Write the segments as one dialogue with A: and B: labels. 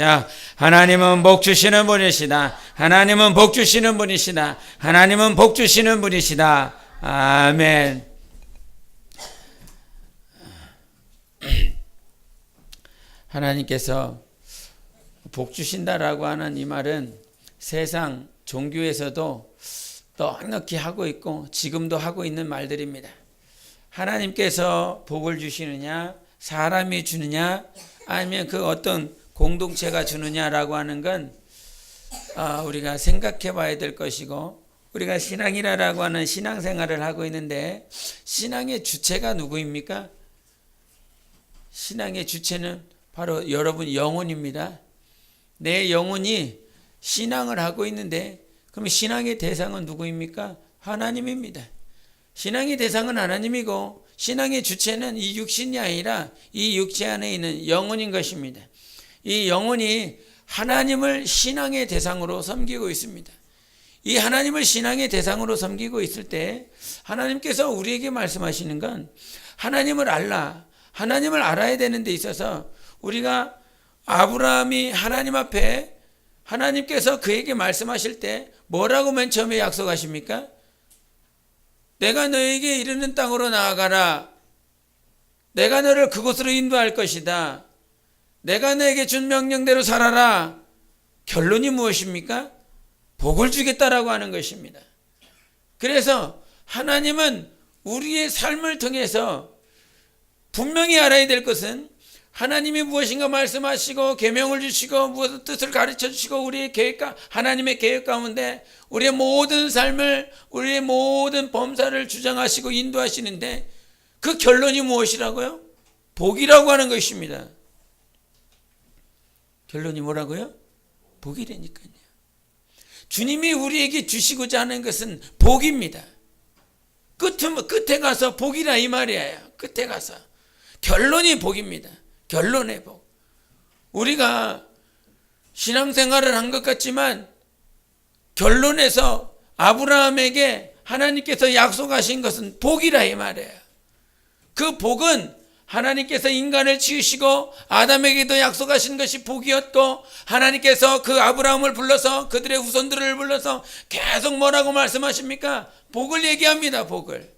A: 자, 하나님은 복 주시는 분이시다. 하나님은 복 주시는 분이시다. 하나님은 복 주시는 분이시다. 아멘. 하나님께서 복 주신다라고 하는 이 말은 세상 종교에서도 넉넉히 하고 있고 지금도 하고 있는 말들입니다. 하나님께서 복을 주시느냐, 사람이 주느냐, 아니면 그 어떤 공동체가 주느냐라고 하는 건 우리가 생각해 봐야 될 것이고, 우리가 신앙이라고 하는 신앙생활을 하고 있는데 신앙의 주체가 누구입니까? 신앙의 주체는 바로 여러분 영혼입니다. 내 영혼이 신앙을 하고 있는데 그럼 신앙의 대상은 누구입니까? 하나님입니다. 신앙의 대상은 하나님이고 신앙의 주체는 이 육신이 아니라 이 육체 안에 있는 영혼인 것입니다. 이 영혼이 하나님을 신앙의 대상으로 섬기고 있습니다. 이 하나님을 신앙의 대상으로 섬기고 있을 때 하나님께서 우리에게 말씀하시는 건 하나님을 알아야 되는 데 있어서 우리가 아브라함이 하나님 앞에 하나님께서 그에게 말씀하실 때 뭐라고 맨 처음에 약속하십니까? 내가 너에게 이르는 땅으로 나아가라. 내가 너를 그곳으로 인도할 것이다. 내가 너에게 준 명령대로 살아라. 결론이 무엇입니까? 복을 주겠다라고 하는 것입니다. 그래서 하나님은 우리의 삶을 통해서 분명히 알아야 될 것은 하나님이 무엇인가 말씀하시고 계명을 주시고 무엇의 뜻을 가르쳐 주시고 우리의 하나님의 계획 가운데 우리의 모든 삶을, 우리의 모든 범사를 주장하시고 인도하시는데 그 결론이 무엇이라고요? 복이라고 하는 것입니다. 결론이 뭐라고요? 복이라니까요. 주님이 우리에게 주시고자 하는 것은 복입니다. 끝에 가서 복이라 이 말이에요. 끝에 가서 결론이 복입니다. 결론의 복. 우리가 신앙생활을 한 것 같지만 결론에서 아브라함에게 하나님께서 약속하신 것은 복이라 이 말이에요. 그 복은 하나님께서 인간을 지으시고 아담에게도 약속하신 것이 복이었고, 하나님께서 그 아브라함을 불러서 그들의 후손들을 불러서 계속 뭐라고 말씀하십니까? 복을 얘기합니다. 복을.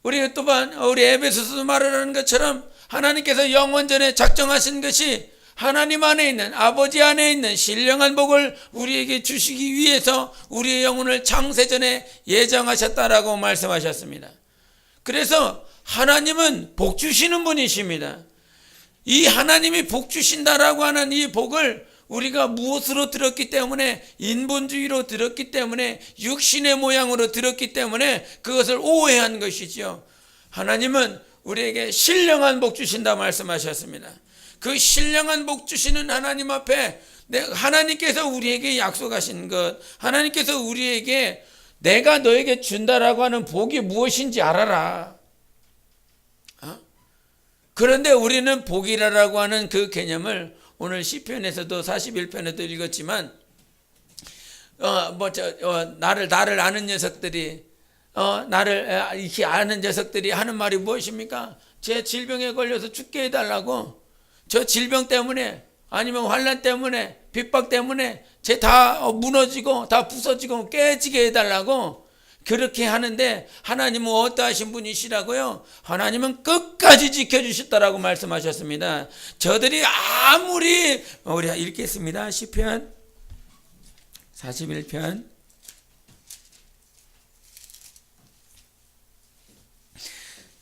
A: 우리 에베소서 말하는 것처럼 하나님께서 영원전에 작정하신 것이 하나님 안에 있는, 아버지 안에 있는 신령한 복을 우리에게 주시기 위해서 우리의 영혼을 창세전에 예정하셨다라고 말씀하셨습니다. 그래서 하나님은 복 주시는 분이십니다. 이 하나님이 복 주신다라고 하는 이 복을 우리가 무엇으로 들었기 때문에, 인본주의로 들었기 때문에, 육신의 모양으로 들었기 때문에 그것을 오해한 것이지요. 하나님은 우리에게 신령한 복 주신다 말씀하셨습니다. 그 신령한 복 주시는 하나님 앞에 하나님께서 우리에게 약속하신 것, 하나님께서 우리에게 내가 너에게 준다라고 하는 복이 무엇인지 알아라. 그런데 우리는 복이라고 하는 그 개념을 오늘 시편에서도 41편에도 읽었지만 나를 아는 녀석들이 나를 이렇게 아는 녀석들이 하는 말이 무엇입니까? 제 질병에 걸려서 죽게 해달라고, 저 질병 때문에 아니면 환난 때문에 핍박 때문에 제 다 무너지고 다 부서지고 깨지게 해달라고 그렇게 하는데, 하나님은 어떠하신 분이시라고요? 하나님은 끝까지 지켜주셨다라고 말씀하셨습니다. 저들이 아무리, 우리가 읽겠습니다. 시편 41편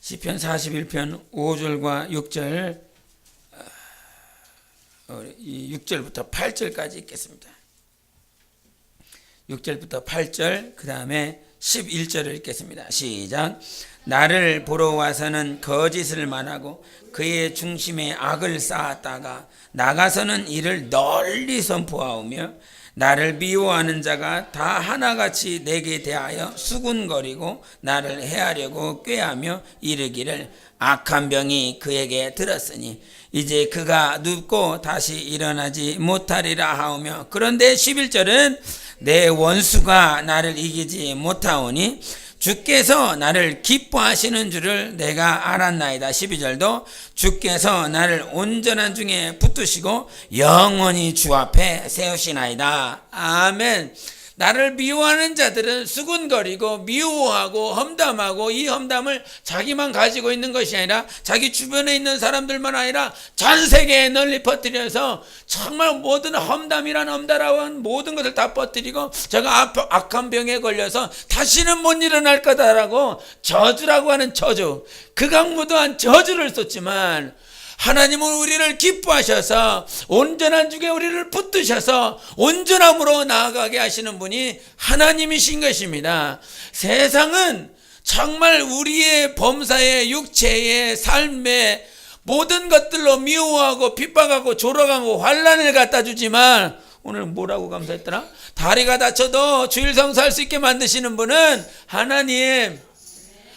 A: 시편 41편 5절과 6절, 6절부터 8절까지 읽겠습니다. 6절부터 8절, 그 다음에 11절을 읽겠습니다. 시작. 나를 보러 와서는 거짓을 말하고 그의 중심에 악을 쌓았다가 나가서는 이를 널리 선포하오며, 나를 미워하는 자가 다 하나같이 내게 대하여 수군거리고 나를 해하려고 꾀하며 이르기를 악한 병이 그에게 들었으니 이제 그가 눕고 다시 일어나지 못하리라 하오며, 그런데 11절은 내 원수가 나를 이기지 못하오니 주께서 나를 기뻐하시는 줄을 내가 알았나이다. 12절도 주께서 나를 온전한 중에 붙드시고 영원히 주 앞에 세우시나이다. 아멘. 나를 미워하는 자들은 수군거리고 미워하고 험담하고, 이 험담을 자기만 가지고 있는 것이 아니라 자기 주변에 있는 사람들만 아니라 전 세계에 널리 퍼뜨려서 정말 모든 험담이란 험담한 모든 것을 다 퍼뜨리고 제가 악한 병에 걸려서 다시는 못 일어날 거다라고 저주라고 하는 저주, 극악무도한 저주를 썼지만, 하나님은 우리를 기뻐하셔서 온전한 중에 우리를 붙드셔서 온전함으로 나아가게 하시는 분이 하나님이신 것입니다. 세상은 정말 우리의 범사의 육체의 삶의 모든 것들로 미워하고 핍박하고 조롱하고 환난을 갖다 주지만, 오늘 뭐라고 감사했더라? 다리가 다쳐도 주일 성수할 수 있게 만드시는 분은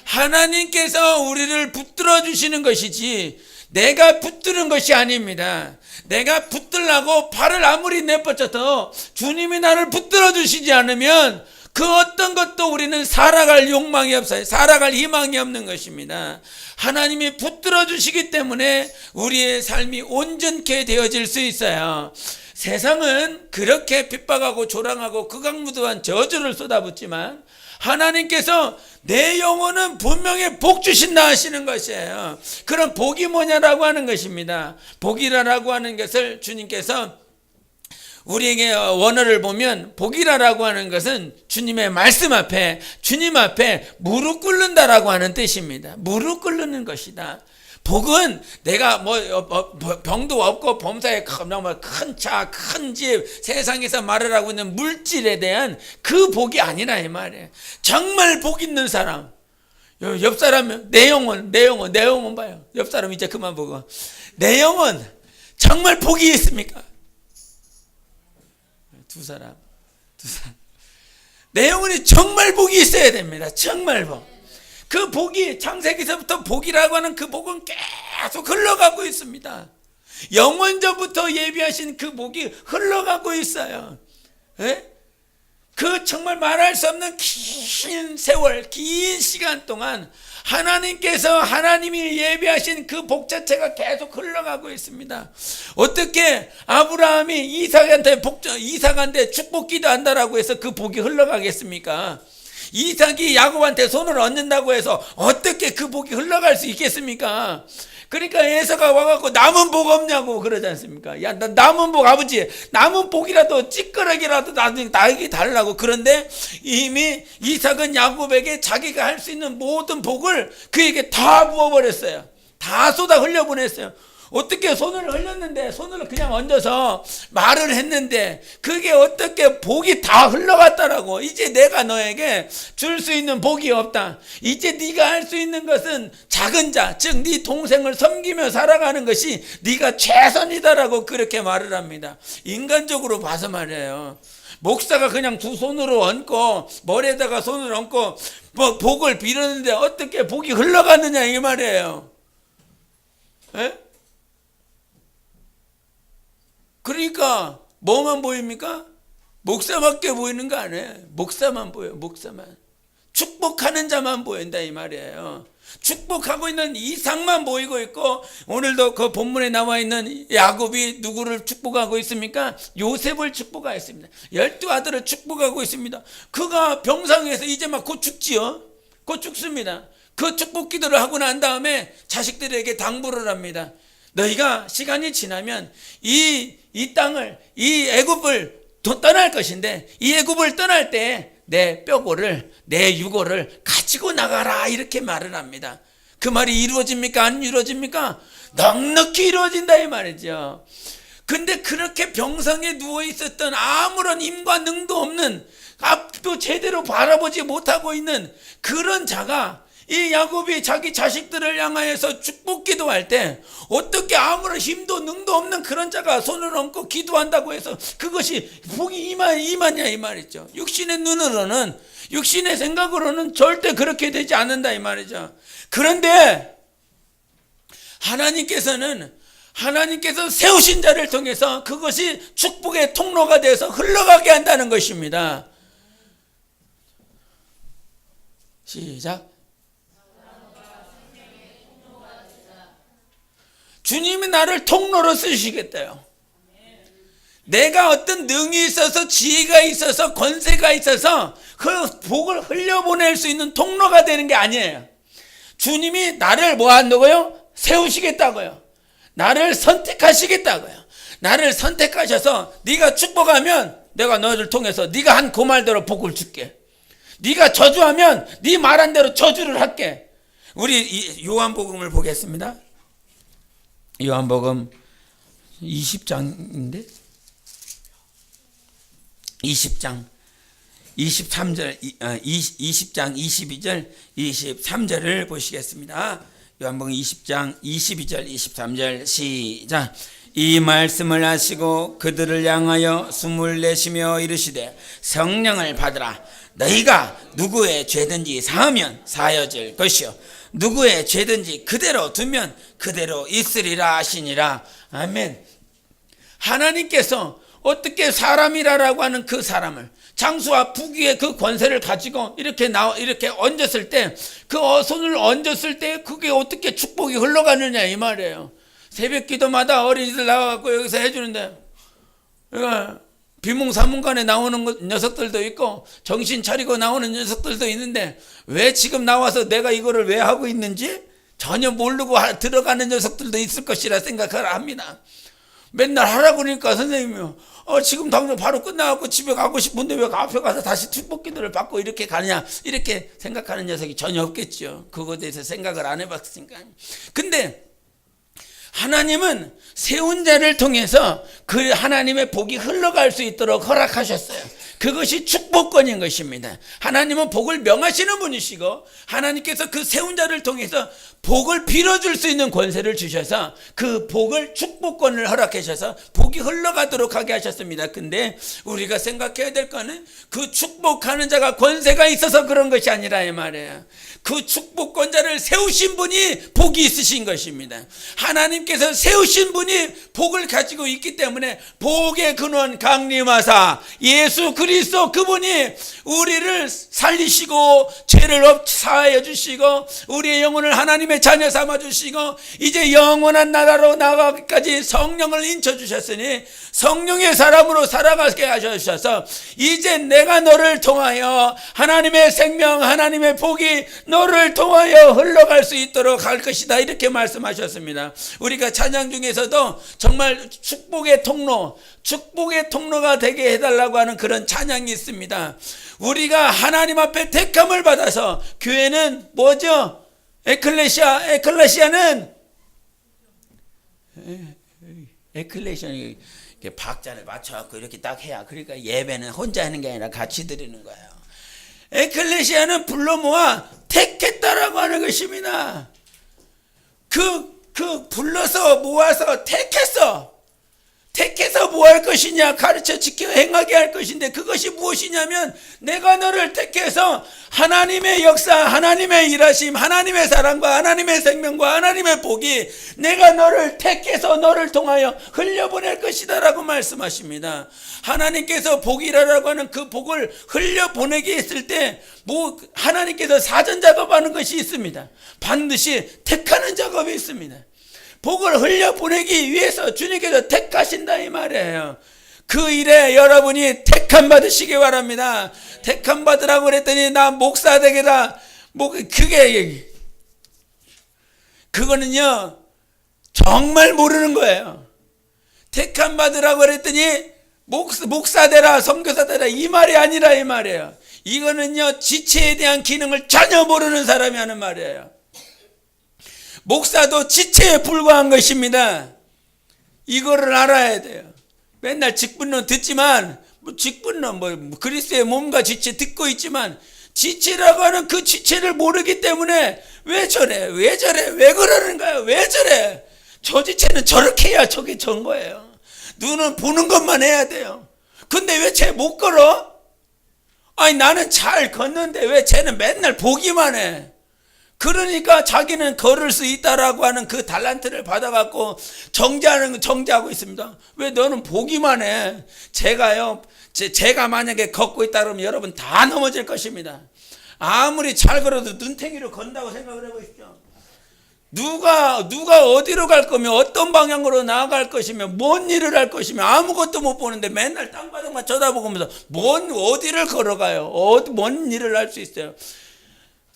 A: 하나님께서 우리를 붙들어 주시는 것이지 내가 붙드는 것이 아닙니다. 내가 붙들라고 발을 아무리 내뻗쳐도 주님이 나를 붙들어 주시지 않으면 그 어떤 것도 우리는 살아갈 욕망이 없어요. 살아갈 희망이 없는 것입니다. 하나님이 붙들어 주시기 때문에 우리의 삶이 온전케 되어질 수 있어요. 세상은 그렇게 핍박하고 조랑하고 극악무도한 저주를 쏟아붓지만, 하나님께서 내 영혼은 분명히 복 주신다 하시는 것이에요. 그런 복이 뭐냐라고 하는 것입니다. 복이라고 하는 것을 주님께서 우리에게 원어를 보면, 복이라고 하는 것은 주님의 말씀 앞에, 주님 앞에 무릎 꿇는다라고 하는 뜻입니다. 무릎 꿇는 것이다. 복은 내가 병도 없고 범사에 큰 차, 큰 집, 세상에서 말을 하고 있는 물질에 대한 그 복이 아니라 이 말이에요. 정말 복 있는 사람, 옆 사람 내 영혼 봐요. 옆 사람 이제 그만 보고, 내 영혼 정말 복이 있습니까? 두 사람 내 영혼이 정말 복이 있어야 됩니다. 정말 복. 그 복이 창세기서부터 복이라고 하는 그 복은 계속 흘러가고 있습니다. 영원전부터 예비하신 그 복이 흘러가고 있어요. 그 정말 말할 수 없는 긴 세월, 긴 시간 동안 하나님께서 하나님이 예비하신 그 복 자체가 계속 흘러가고 있습니다. 어떻게 아브라함이 이삭한테 축복 기도한다라고 해서 그 복이 흘러가겠습니까? 이삭이 야곱한테 손을 얹는다고 해서 어떻게 그 복이 흘러갈 수 있겠습니까? 그러니까 에서가 와갖고 남은 복 없냐고 그러지 않습니까? 야, 나 남은 복, 아버지, 남은 복이라도 찌끄러기라도 나에게 달라고. 그런데 이미 이삭은 야곱에게 자기가 할 수 있는 모든 복을 그에게 다 부어버렸어요. 다 쏟아 흘려보냈어요. 어떻게 손을 흘렸는데, 손을 그냥 얹어서 말을 했는데 그게 어떻게 복이 다 흘러갔다라고. 이제 내가 너에게 줄 수 있는 복이 없다. 이제 네가 할 수 있는 것은 작은 자, 즉 네 동생을 섬기며 살아가는 것이 네가 최선이다라고 그렇게 말을 합니다. 인간적으로 봐서 말이에요. 목사가 그냥 두 손으로 얹고 머리에다가 손을 얹고 복을 빌었는데 어떻게 복이 흘러갔느냐 이 말이에요. 그러니까 뭐만 보입니까? 목사밖에 보이는 거 아니에요. 목사만 보여요. 목사만. 축복하는 자만 보인다 이 말이에요. 축복하고 있는 이삭만 보이고 있고, 오늘도 그 본문에 나와 있는 야곱이 누구를 축복하고 있습니까? 요셉을 축복하고 있습니다. 12아들을 축복하고 있습니다. 그가 병상에서 이제 막 곧 죽지요. 곧 죽습니다. 그 축복 기도를 하고 난 다음에 자식들에게 당부를 합니다. 너희가 시간이 지나면 이 땅을, 이 애굽을 떠날 것인데, 이 애굽을 떠날 때 내 뼈고를, 내 유고를 가지고 나가라 이렇게 말을 합니다. 그 말이 이루어집니까? 안 이루어집니까? 넉넉히 이루어진다 이 말이죠. 근데 그렇게 병상에 누워 있었던 아무런 힘과 능도 없는, 앞도 제대로 바라보지 못하고 있는 그런 자가, 이 야곱이 자기 자식들을 향하여서 축복 기도할 때 어떻게 아무런 힘도 능도 없는 그런 자가 손을 얹고 기도한다고 해서 그것이 복이 임하냐 이 말이죠. 육신의 눈으로는, 육신의 생각으로는 절대 그렇게 되지 않는다 이 말이죠. 그런데 하나님께서 세우신 자를 통해서 그것이 축복의 통로가 돼서 흘러가게 한다는 것입니다. 시작. 주님이 나를 통로로 쓰시겠대요. 내가 어떤 능이 있어서 지혜가 있어서 권세가 있어서 그 복을 흘려보낼 수 있는 통로가 되는 게 아니에요. 주님이 나를 뭐 한다고요? 세우시겠다고요. 나를 선택하시겠다고요. 나를 선택하셔서 네가 축복하면 내가 너를 통해서 네가 한 그 말대로 복을 줄게. 네가 저주하면 네 말한 대로 저주를 할게. 우리 요한복음을 보겠습니다. 요한복음 20장인데 20장 23절 20장 22절 23절을 보시겠습니다. 요한복음 20장 22절 23절 시작. 이 말씀을 하시고 그들을 향하여 숨을 내쉬며 이르시되 성령을 받으라. 너희가 누구의 죄든지 사하면 사여질 것이요 누구의 죄든지 그대로 두면 그대로 있으리라 하시니라. 아멘. 하나님께서 어떻게 사람이라고 하는 그 사람을 장수와 부귀의 그 권세를 가지고 이렇게 얹었을 때 그 손을 얹었을 때 그게 어떻게 축복이 흘러가느냐 이 말이에요. 새벽 기도마다 어린이들 나와갖고 여기서 해주는데 비몽사몽간에 나오는 녀석들도 있고 정신 차리고 나오는 녀석들도 있는데 왜 지금 나와서 내가 이거를 왜 하고 있는지 전혀 모르고 들어가는 녀석들도 있을 것이라 생각을 합니다. 맨날 하라고 그러니까 선생님이 지금 당장 바로 끝나갖고 집에 가고 싶은데 왜 앞에 가서 다시 축복 기도를 받고 이렇게 가느냐 이렇게 생각하는 녀석이 전혀 없겠죠. 그거에 대해서 생각을 안 해봤으니까. 근데 하나님은 세운 자를 통해서 그 하나님의 복이 흘러갈 수 있도록 허락하셨어요. 그것이 축복권인 것입니다. 하나님은 복을 명하시는 분이시고 하나님께서 그 세운 자를 통해서 복을 빌어줄 수 있는 권세를 주셔서 그 복을 축복권을 허락하셔서 복이 흘러가도록 하게 하셨습니다. 근데 우리가 생각해야 될 거는 그 축복하는 자가 권세가 있어서 그런 것이 아니라 이 말이에요. 그 축복권자를 세우신 분이 복이 있으신 것입니다. 하나님께서 세우신 분이 복을 가지고 있기 때문에 복의 근원 강림하사 예수 그리스도 그분이 우리를 살리시고 죄를 사하여 주시고 우리의 영혼을 하나님의 자녀 삼아 주시고 이제 영원한 나라로 나가기까지 성령을 인쳐 주셨으니 성령의 사람으로 살아가게 하셔서 이제 내가 너를 통하여 하나님의 생명 하나님의 복이 너를 통하여 흘러갈 수 있도록 할 것이다 이렇게 말씀하셨습니다. 우리가 찬양 중에서도 정말 축복의 통로가 되게 해달라고 하는 그런 찬양이 있습니다. 우리가 하나님 앞에 택함을 받아서 교회는 뭐죠? 에클레시아는 이렇게 박자를 맞춰갖고 이렇게 딱 해야 그러니까 예배는 혼자 하는 게 아니라 같이 드리는 거예요. 에클레시아는 불러 모아 택했다라고 하는 것입니다. 불러서 모아서 택해서 뭐 할 것이냐 가르쳐 지켜 행하게 할 것인데 그것이 무엇이냐면 내가 너를 택해서 하나님의 역사 하나님의 일하심 하나님의 사랑과 하나님의 생명과 하나님의 복이 내가 너를 택해서 너를 통하여 흘려보낼 것이다 라고 말씀하십니다. 하나님께서 복이라고 하는 그 복을 흘려보내게 했을 때 하나님께서 사전 작업하는 것이 있습니다. 반드시 택하는 작업이 있습니다. 복을 흘려보내기 위해서 주님께서 택하신다 이 말이에요. 그 일에 여러분이 택함 받으시기 바랍니다. 택함 받으라고 그랬더니 나 목사 되게라. 그거는요 정말 모르는 거예요. 택함 받으라고 그랬더니 목사 되라 선교사 되라 이 말이 아니라 이 말이에요. 이거는요 지체에 대한 기능을 전혀 모르는 사람이 하는 말이에요. 목사도 지체에 불과한 것입니다. 이거를 알아야 돼요. 맨날 직분론 듣지만 직분론 그리스도의 몸과 지체 듣고 있지만 지체라고 하는 그 지체를 모르기 때문에 왜 저래 왜 그러는 거야 왜 저래 저 지체는 저렇게 해야 저게 전 거예요. 눈은 보는 것만 해야 돼요. 근데 왜 쟤 못 걸어? 아니 나는 잘 걷는데 왜 쟤는 맨날 보기만 해? 그러니까 자기는 걸을 수 있다라고 하는 그 달란트를 받아갖고 정죄하고 있습니다. 왜 너는 보기만 해? 제가 만약에 걷고 있다 그러면 여러분 다 넘어질 것입니다. 아무리 잘 걸어도 눈탱이로 건다고 생각을 해보십시오. 누가 어디로 갈 거며 어떤 방향으로 나아갈 것이며 뭔 일을 할 것이며 아무것도 못 보는데 맨날 땅바닥만 쳐다보면서 어디를 걸어가요? 뭔 일을 할 수 있어요?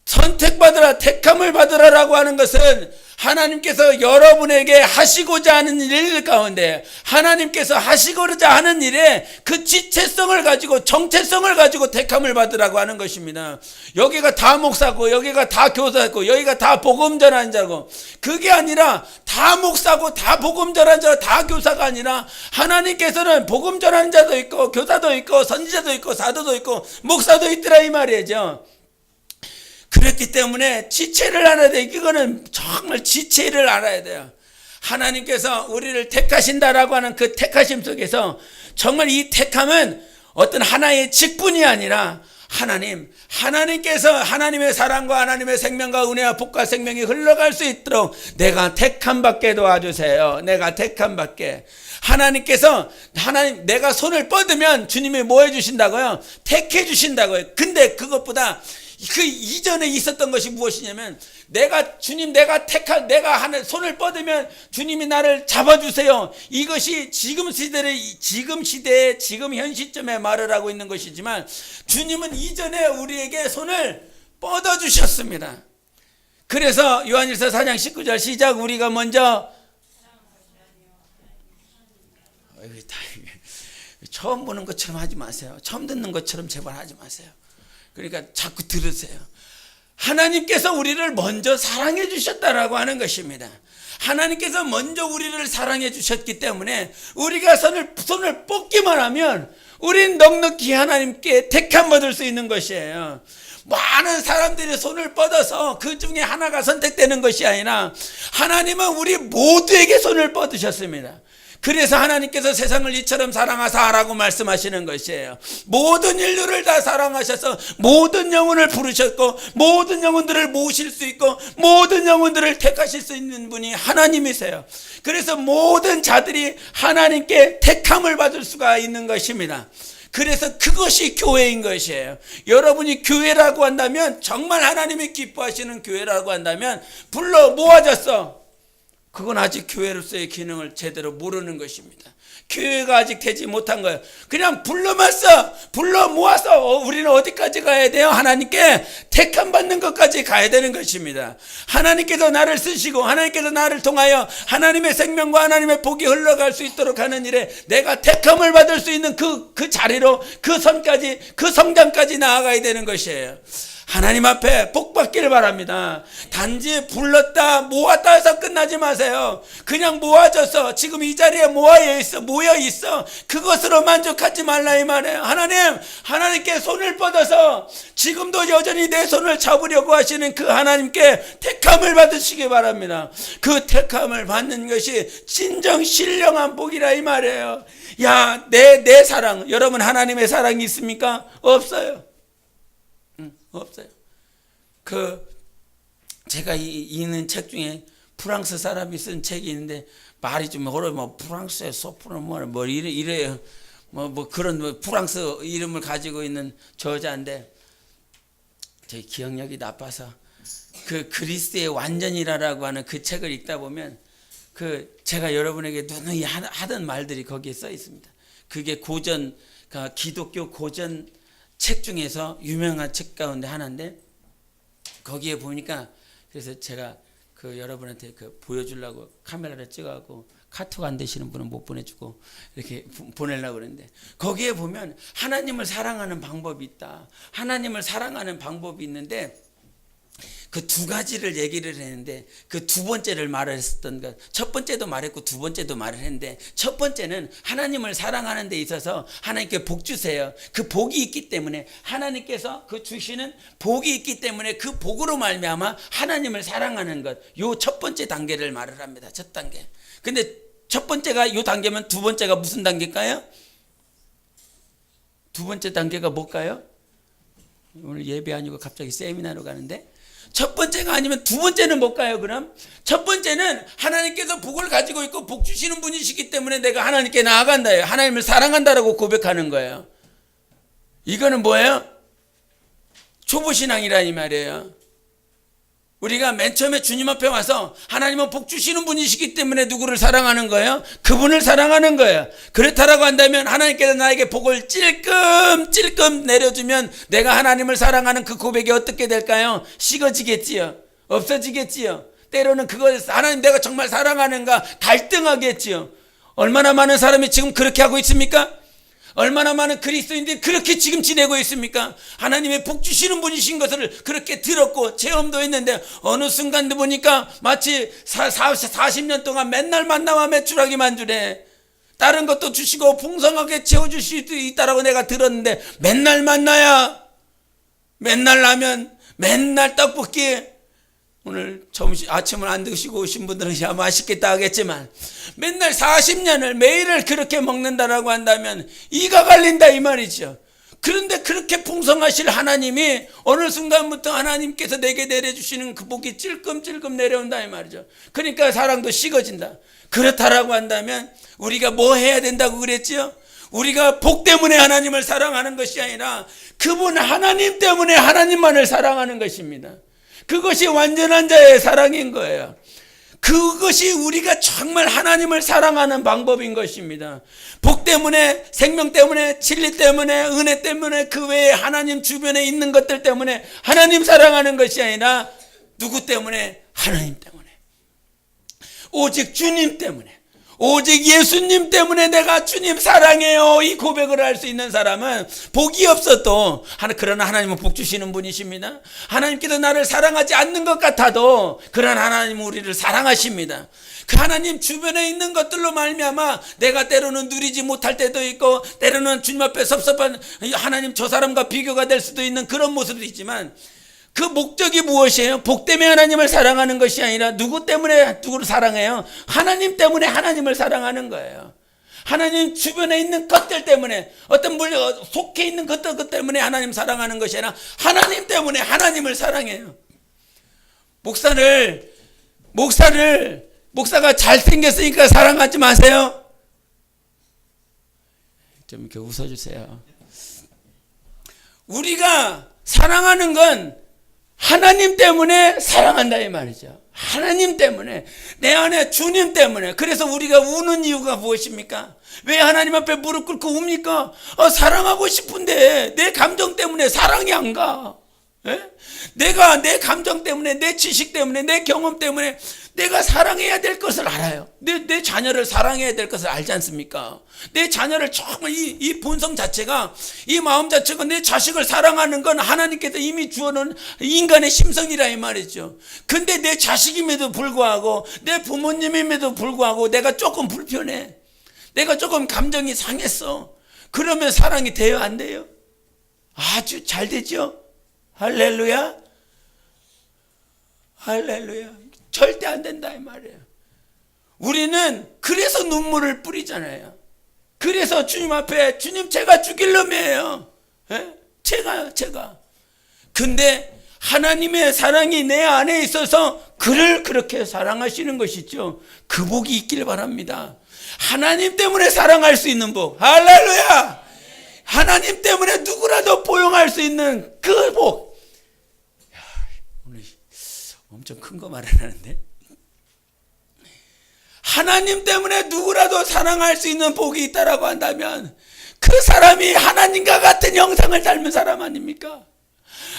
A: 선택받으라, 택함을 받으라라고 하는 것은 하나님께서 여러분에게 하시고자 하는 일 가운데 하나님께서 하시고자 하는 일에 그 지체성을 가지고 정체성을 가지고 택함을 받으라고 하는 것입니다. 여기가 다 목사고 여기가 다 교사고 여기가 다 복음 전하는 자고, 그게 아니라 다 목사고 다 복음 전하는 자, 다 교사가 아니라 하나님께서는 복음 전하는 자도 있고 교사도 있고 선지자도 있고 사도도 있고 목사도 있더라 이 말이죠. 그렇기 때문에 지체를 알아야 돼요. 이거는 정말 지체를 알아야 돼요. 하나님께서 우리를 택하신다라고 하는 그 택하심 속에서 정말 이 택함은 어떤 하나의 직분이 아니라 하나님께서 하나님의 사랑과 하나님의 생명과 은혜와 복과 생명이 흘러갈 수 있도록 내가 택함 받게 도와주세요. 내가 택함 받게. 하나님께서 내가 손을 뻗으면 주님이 뭐 해주신다고요? 택해 주신다고요. 근데 그것보다 그 이전에 있었던 것이 무엇이냐면 내가 손을 뻗으면 주님이 나를 잡아주세요. 이것이 지금 시대에 지금 현 시점에 말을 하고 있는 것이지만 주님은 이전에 우리에게 손을 뻗어주셨습니다. 그래서 요한일서 4장 19절 시작. 우리가 먼저 처음 보는 것처럼 하지 마세요. 처음 듣는 것처럼 제발 하지 마세요. 그러니까 자꾸 들으세요. 하나님께서 우리를 먼저 사랑해 주셨다라고 하는 것입니다. 하나님께서 먼저 우리를 사랑해 주셨기 때문에 우리가 손을 뻗기만 하면 우린 넉넉히 하나님께 택함 받을 수 있는 것이에요. 많은 사람들이 손을 뻗어서 그 중에 하나가 선택되는 것이 아니라 하나님은 우리 모두에게 손을 뻗으셨습니다. 그래서 하나님께서 세상을 이처럼 사랑하사라고 말씀하시는 것이에요. 모든 인류를 다 사랑하셔서 모든 영혼을 부르셨고 모든 영혼들을 모실 수 있고 모든 영혼들을 택하실 수 있는 분이 하나님이세요. 그래서 모든 자들이 하나님께 택함을 받을 수가 있는 것입니다. 그래서 그것이 교회인 것이에요. 여러분이 교회라고 한다면, 정말 하나님이 기뻐하시는 교회라고 한다면 불러 모아졌어. 그건 아직 교회로서의 기능을 제대로 모르는 것입니다. 교회가 아직 되지 못한 거예요. 그냥 불러 모아서 우리는 어디까지 가야 돼요? 하나님께 택함 받는 것까지 가야 되는 것입니다. 하나님께서 나를 쓰시고 하나님께서 나를 통하여 하나님의 생명과 하나님의 복이 흘러갈 수 있도록 하는 일에 내가 택함을 받을 수 있는 그 자리로, 그 선까지, 그 성장까지 나아가야 되는 것이에요. 하나님 앞에 복 받기를 바랍니다. 단지 불렀다 모았다 해서 끝나지 마세요. 그냥 모아져서 지금 이 자리에 모여 있어 그것으로 만족하지 말라 이 말이에요. 하나님께 손을 뻗어서 지금도 여전히 내 손을 잡으려고 하시는 그 하나님께 택함을 받으시기 바랍니다. 그 택함을 받는 것이 진정 신령한 복이라 이 말이에요. 야, 내 사랑, 여러분 하나님의 사랑이 있습니까? 없어요. 없어요. 제가 읽는 책 중에 프랑스 사람이 쓴 책이 있는데 말이 좀 어려워. 프랑스의 소프로 이래요. 그런 프랑스 이름을 가지고 있는 저자인데 제 기억력이 나빠서 그 그리스의 완전이라고 하는 그 책을 읽다 보면 제가 여러분에게 누누이 하던 말들이 거기에 써 있습니다. 그게 기독교 고전 책 중에서 유명한 책 가운데 하나인데 거기에 보니까 그래서 제가 여러분한테 보여주려고 카메라를 찍어갖고 카톡 안 되시는 분은 못 보내주고 이렇게 보내려고 그러는데 거기에 보면 하나님을 사랑하는 방법이 있다. 하나님을 사랑하는 방법이 있는데 그 두 가지를 얘기를 했는데 그 두 번째를 말을 했었던 것, 첫 번째도 말했고 두 번째도 말을 했는데 첫 번째는 하나님을 사랑하는 데 있어서 하나님께 복 주세요. 그 복이 있기 때문에 하나님께서 그 주시는 복이 있기 때문에 그 복으로 말미암아 하나님을 사랑하는 것, 요 첫 번째 단계를 말을 합니다. 첫 단계. 근데 첫 번째가 요 단계면 두 번째가 무슨 단계일까요? 두 번째 단계가 뭘까요? 오늘 예배 아니고 갑자기 세미나로 가는데 첫 번째가 아니면 두 번째는 뭘까요? 그럼 첫 번째는 하나님께서 복을 가지고 있고 복 주시는 분이시기 때문에 내가 하나님께 나아간다예요. 하나님을 사랑한다라고 고백하는 거예요. 이거는 뭐예요? 초보신앙이라 이 말이에요. 우리가 맨 처음에 주님 앞에 와서 하나님은 복 주시는 분이시기 때문에 누구를 사랑하는 거예요? 그분을 사랑하는 거예요. 그렇다라고 한다면 하나님께서 나에게 복을 찔끔 내려주면 내가 하나님을 사랑하는 그 고백이 어떻게 될까요? 식어지겠지요. 없어지겠지요. 때로는 그걸 하나님 내가 정말 사랑하는가 갈등하겠지요. 얼마나 많은 사람이 지금 그렇게 하고 있습니까? 얼마나 많은 그리스도인들이 그렇게 지금 지내고 있습니까? 하나님의 복 주시는 분이신 것을 그렇게 들었고 체험도 했는데 어느 순간도 보니까 마치 40년 동안 맨날 만나와 매출하기만 주네. 다른 것도 주시고 풍성하게 채워주실 수 있다라고 내가 들었는데 맨날 만나야, 맨날 라면, 맨날 떡볶이. 오늘 아침을 안 드시고 오신 분들은 야 맛있겠다 하겠지만 맨날 40년을 매일을 그렇게 먹는다라고 한다면 이가 갈린다 이 말이죠. 그런데 그렇게 풍성하실 하나님이 어느 순간부터 하나님께서 내게 내려주시는 그 복이 찔끔찔끔 내려온다 이 말이죠. 그러니까 사랑도 식어진다. 그렇다라고 한다면 우리가 뭐 해야 된다고 그랬지요? 우리가 복 때문에 하나님을 사랑하는 것이 아니라 그분 하나님 때문에 하나님만을 사랑하는 것입니다. 그것이 완전한 자의 사랑인 거예요. 그것이 우리가 정말 하나님을 사랑하는 방법인 것입니다. 복 때문에, 생명 때문에, 진리 때문에, 은혜 때문에, 그 외에 하나님 주변에 있는 것들 때문에 하나님 사랑하는 것이 아니라 누구 때문에? 하나님 때문에. 오직 주님 때문에, 오직 예수님 때문에 내가 주님 사랑해요 이 고백을 할 수 있는 사람은 복이 없어도, 그러나 하나님은 복 주시는 분이십니다. 하나님께서 나를 사랑하지 않는 것 같아도 그러나 하나님은 우리를 사랑하십니다. 그 하나님 주변에 있는 것들로 말미암아 내가 때로는 누리지 못할 때도 있고 때로는 주님 앞에 섭섭한 하나님 저 사람과 비교가 될 수도 있는 그런 모습도 있지만 그 목적이 무엇이에요? 복 때문에 하나님을 사랑하는 것이 아니라 누구 때문에 누구를 사랑해요? 하나님 때문에 하나님을 사랑하는 거예요. 하나님 주변에 있는 것들 때문에, 어떤 속해 있는 것들 때문에 하나님 사랑하는 것이 아니라 하나님 때문에 하나님을 사랑해요. 목사가 잘생겼으니까 사랑하지 마세요. 좀 이렇게 웃어주세요. 우리가 사랑하는 건 하나님 때문에 사랑한다 이 말이죠. 하나님 때문에, 내 안에 주님 때문에. 그래서 우리가 우는 이유가 무엇입니까? 왜 하나님 앞에 무릎 꿇고 웁니까? 사랑하고 싶은데 내 감정 때문에 사랑이 안 가. 내가 내 감정 때문에, 내 지식 때문에, 내 경험 때문에 내가 사랑해야 될 것을 알아요. 내 자녀를 사랑해야 될 것을 알지 않습니까? 내 자녀를 정말 이 본성 자체가, 이 마음 자체가, 내 자식을 사랑하는 건 하나님께서 이미 주어놓은 인간의 심성이라 이 말이죠. 근데 내 자식임에도 불구하고, 내 부모님임에도 불구하고 내가 조금 불편해, 내가 조금 감정이 상했어. 그러면 사랑이 돼요, 안 돼요? 아주 잘 되죠. 할렐루야, 할렐루야. 절대 안 된다 이 말이에요. 우리는 그래서 눈물을 뿌리잖아요. 그래서 주님 앞에, 주님 제가 죽일 놈이에요. 제가. 근데 하나님의 사랑이 내 안에 있어서 그를 그렇게 사랑하시는 것이죠. 그 복이 있길 바랍니다. 하나님 때문에 사랑할 수 있는 복. 할렐루야. 하나님 때문에 누구라도 포용할 수 있는 그 복. 오늘 엄청 큰 거 말하는데, 하나님 때문에 누구라도 사랑할 수 있는 복이 있다라고 한다면 그 사람이 하나님과 같은 형상을 닮은 사람 아닙니까?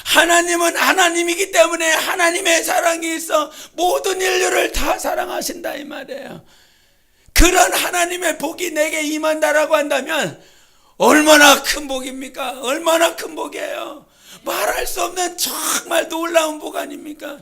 A: 하나님은 하나님이기 때문에 하나님의 사랑이 있어 모든 인류를 다 사랑하신다 이 말이에요. 그런 하나님의 복이 내게 임한다라고 한다면 얼마나 큰 복입니까? 얼마나 큰 복이에요. 말할 수 없는 정말 놀라운 복 아닙니까?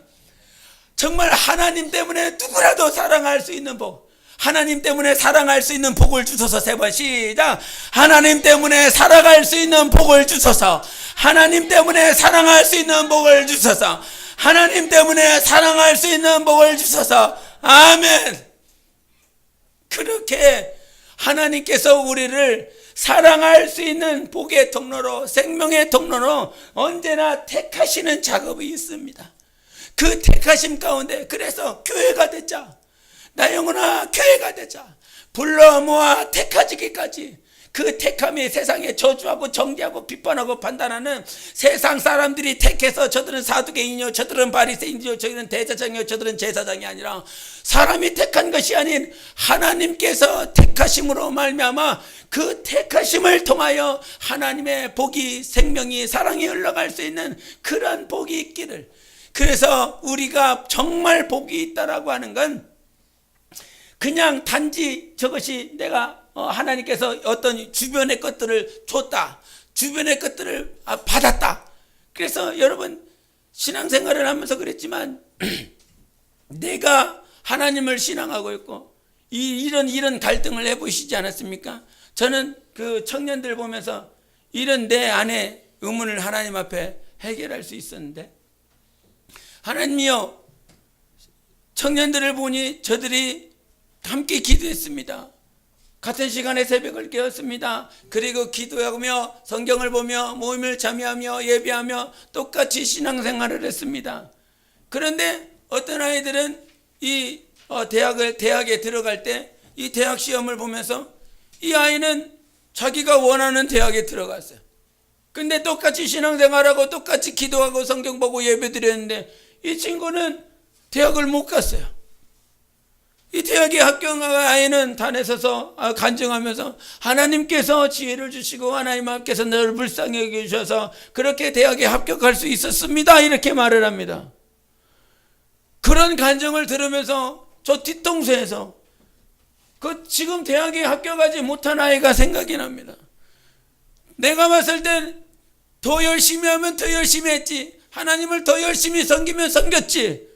A: 정말 하나님 때문에 누구라도 사랑할 수 있는 복. 하나님 때문에 사랑할 수 있는 복을 주소서. 세 번 시작. 하나님 때문에 살아갈 수 있는 복을 주소서. 하나님 때문에 사랑할 수 있는 복을 주소서. 하나님 때문에 사랑할 수 있는 복을 주소서. 아멘. 그렇게 하나님께서 우리를 사랑할 수 있는 복의 통로로, 생명의 통로로 언제나 택하시는 작업이 있습니다. 그 택하심 가운데, 그래서 교회가 되자, 나 영혼아 교회가 되자, 불러 모아 택하지기까지 그 택함이 세상에 저주하고 정죄하고 비판하고 판단하는 세상 사람들이 택해서 저들은 사두개인이요 저들은 바리새인이요 저들은 대제사장이요 저들은 제사장이 아니라 사람이 택한 것이 아닌 하나님께서 택하심으로 말미암아 그 택하심을 통하여 하나님의 복이 생명이 사랑이 흘러갈 수 있는 그런 복이 있기를. 그래서 우리가 정말 복이 있다라고 하는 건 그냥 단지 저것이 내가 하나님께서 어떤 주변의 것들을 줬다, 주변의 것들을 받았다. 그래서 여러분 신앙생활을 하면서 그랬지만 내가 하나님을 신앙하고 있고 이런 갈등을 해보시지 않았습니까? 저는 그 청년들 보면서 이런 내 안에 의문을 하나님 앞에 해결할 수 있었는데, 하나님이여, 청년들을 보니 저들이 함께 기도했습니다. 같은 시간에 새벽을 깨웠습니다. 그리고 기도하며 성경을 보며 모임을 참여하며 예배하며 똑같이 신앙생활을 했습니다. 그런데 어떤 아이들은 이 대학에 들어갈 때 이 대학 시험을 보면서 이 아이는 자기가 원하는 대학에 들어갔어요. 근데 똑같이 신앙생활하고 똑같이 기도하고 성경 보고 예배드렸는데 이 친구는 대학을 못 갔어요. 이 대학에 합격한 아이는 단에 서서 간증하면서 하나님께서 지혜를 주시고 하나님께서 너를 불쌍히 여기셔서 그렇게 대학에 합격할 수 있었습니다, 이렇게 말을 합니다. 그런 간증을 들으면서 저 뒤통수에서 그 지금 대학에 합격하지 못한 아이가 생각이 납니다. 내가 봤을 땐 더 열심히 하면 더 열심히 했지, 하나님을 더 열심히 섬기면 섬겼지,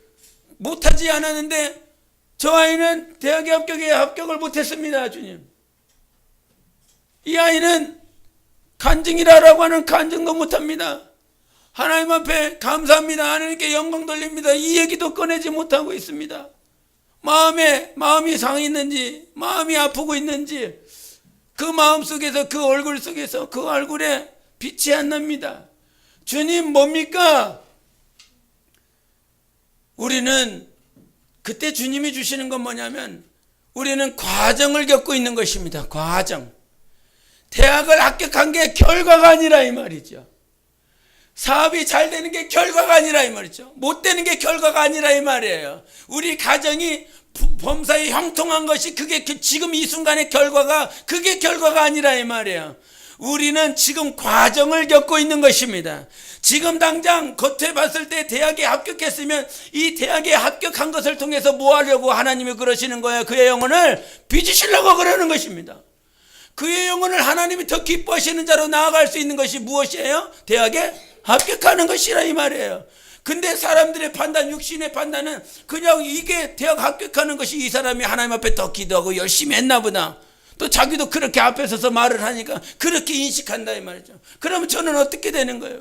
A: 못하지 않았는데 저 아이는 대학에 합격을 못했습니다. 주님, 이 아이는 간증이라고 하는 간증도 못합니다. 하나님 앞에 감사합니다, 하나님께 영광 돌립니다, 이 얘기도 꺼내지 못하고 있습니다. 마음이 상했는지, 마음이 아프고 있는지 그 마음 속에서, 그 얼굴 속에서 그 얼굴에 빛이 안 납니다. 주님 뭡니까? 우리는 그때 주님이 주시는 건 뭐냐면 우리는 과정을 겪고 있는 것입니다. 과정. 대학을 합격한 게 결과가 아니라 이 말이죠. 사업이 잘 되는 게 결과가 아니라 이 말이죠. 못 되는 게 결과가 아니라 이 말이에요. 우리 가정이 범사에 형통한 것이 그게 지금 이 순간의 결과가, 그게 결과가 아니라 이 말이에요. 우리는 지금 과정을 겪고 있는 것입니다. 지금 당장 겉에 봤을 때 대학에 합격했으면 이 대학에 합격한 것을 통해서 뭐 하려고 하나님이 그러시는 거예요? 그의 영혼을 빚으시려고 그러는 것입니다. 그의 영혼을 하나님이 더 기뻐하시는 자로 나아갈 수 있는 것이 무엇이에요? 대학에 합격하는 것이라 이 말이에요. 근데 사람들의 판단, 육신의 판단은 그냥 이게 대학 합격하는 것이 이 사람이 하나님 앞에 더 기도하고 열심히 했나 보다, 또 자기도 그렇게 앞에 서서 말을 하니까 그렇게 인식한다 이 말이죠. 그러면 저는 어떻게 되는 거예요?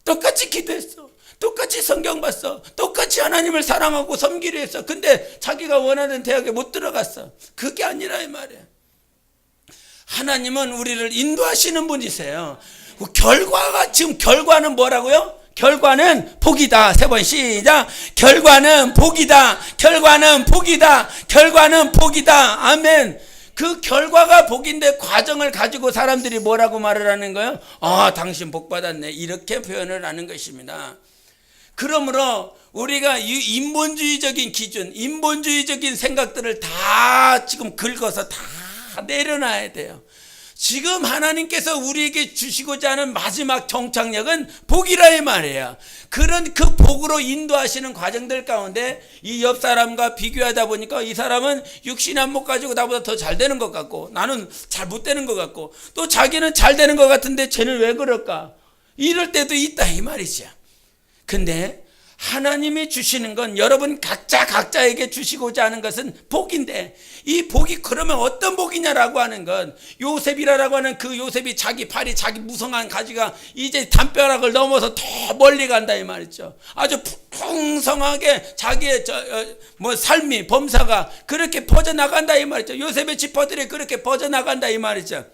A: 똑같이 기도했어, 똑같이 성경 봤어, 똑같이 하나님을 사랑하고 섬기려 했어. 근데 자기가 원하는 대학에 못 들어갔어. 그게 아니라 이 말이에요. 하나님은 우리를 인도하시는 분이세요. 결과가, 지금 결과는 뭐라고요? 결과는 복이다. 세 번 시작. 결과는 복이다. 결과는 복이다. 결과는 복이다. 아멘. 그 결과가 복인데 과정을 가지고 사람들이 뭐라고 말을 하는 거예요? 당신 복 받았네, 이렇게 표현을 하는 것입니다. 그러므로 우리가 이 인본주의적인 기준, 인본주의적인 생각들을 다 지금 긁어서 다 내려놔야 돼요. 지금 하나님께서 우리에게 주시고자 하는 마지막 정착력은 복이라 이 말이에요. 그런 그 복으로 인도하시는 과정들 가운데 이 옆 사람과 비교하다 보니까 이 사람은 육신 안목 가지고 나보다 더 잘 되는 것 같고 나는 잘 못 되는 것 같고, 또 자기는 잘 되는 것 같은데 쟤는 왜 그럴까? 이럴 때도 있다 이 말이죠. 근데 하나님이 주시는 건 여러분 각자에게 주시고자 하는 것은 복인데, 이 복이 그러면 어떤 복이냐라고 하는 건, 요셉이라고 하는 그 요셉이 자기 팔이, 자기 무성한 가지가 이제 담벼락을 넘어서 더 멀리 간다 이 말이죠. 아주 풍성하게 자기의 삶이, 범사가 그렇게 퍼져나간다 이 말이죠. 요셉의 지퍼들이 그렇게 퍼져나간다 이 말이죠.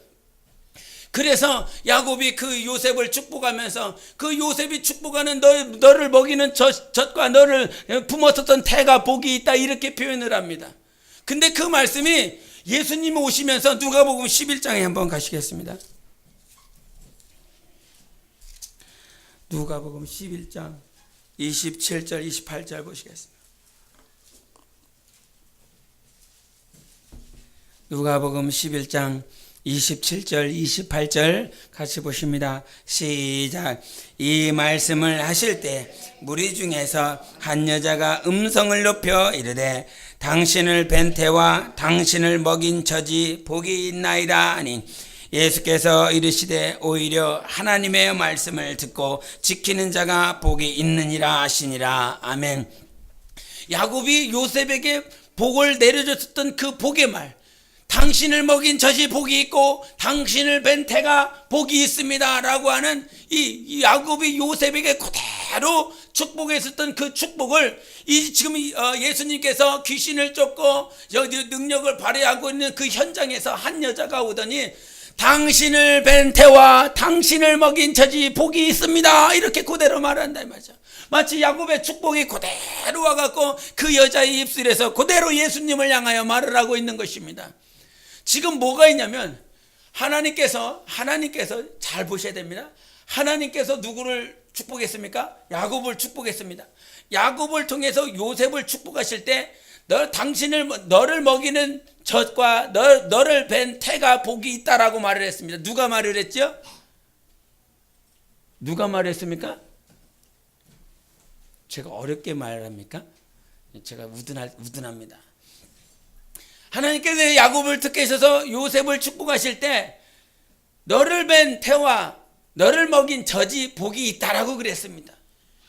A: 그래서 야곱이 그 요셉을 축복하면서 그 요셉이 축복하는 너를 먹이는 젖과 너를 품었었던 태가 복이 있다, 이렇게 표현을 합니다. 근데 그 말씀이 예수님이 오시면서 누가복음 11장에 한번 가시겠습니다. 누가복음 11장 27절 28절 보시겠습니다. 누가복음 11장 27절 28절 같이 보십니다. 시작. 이 말씀을 하실 때 무리 중에서 한 여자가 음성을 높여 이르되 당신을 뵌 태와 당신을 먹인 젖이 복이 있나이다 하니 예수께서 이르시되 오히려 하나님의 말씀을 듣고 지키는 자가 복이 있느니라 하시니라. 아멘. 야곱이 요셉에게 복을 내려줬던 그 복의 말, 당신을 먹인 젖이 복이 있고 당신을 뵌 태가 복이 있습니다 라고 하는 이 야곱이 요셉에게 그대로 축복했었던 그 축복을 지금 예수님께서 귀신을 쫓고 능력을 발휘하고 있는 그 현장에서 한 여자가 오더니 당신을 뵌 태와 당신을 먹인 젖이 복이 있습니다 이렇게 그대로 말한다 이 말이죠. 마치 야곱의 축복이 그대로 와갖고 그 여자의 입술에서 그대로 예수님을 향하여 말을 하고 있는 것입니다. 지금 뭐가 있냐면 하나님께서 잘 보셔야 됩니다. 하나님께서 누구를 축복했습니까? 야곱을 축복했습니다. 야곱을 통해서 요셉을 축복하실 때 너를 먹이는 젖과 너를 뵌 태가 복이 있다라고 말을 했습니다. 누가 말을 했죠? 누가 말했습니까? 제가 어렵게 말합니까? 제가 우둔합니다. 하나님께서 야곱을 택하셔서 요셉을 축복하실 때 너를 뵌 태와 너를 먹인 젖이 복이 있다라고 그랬습니다.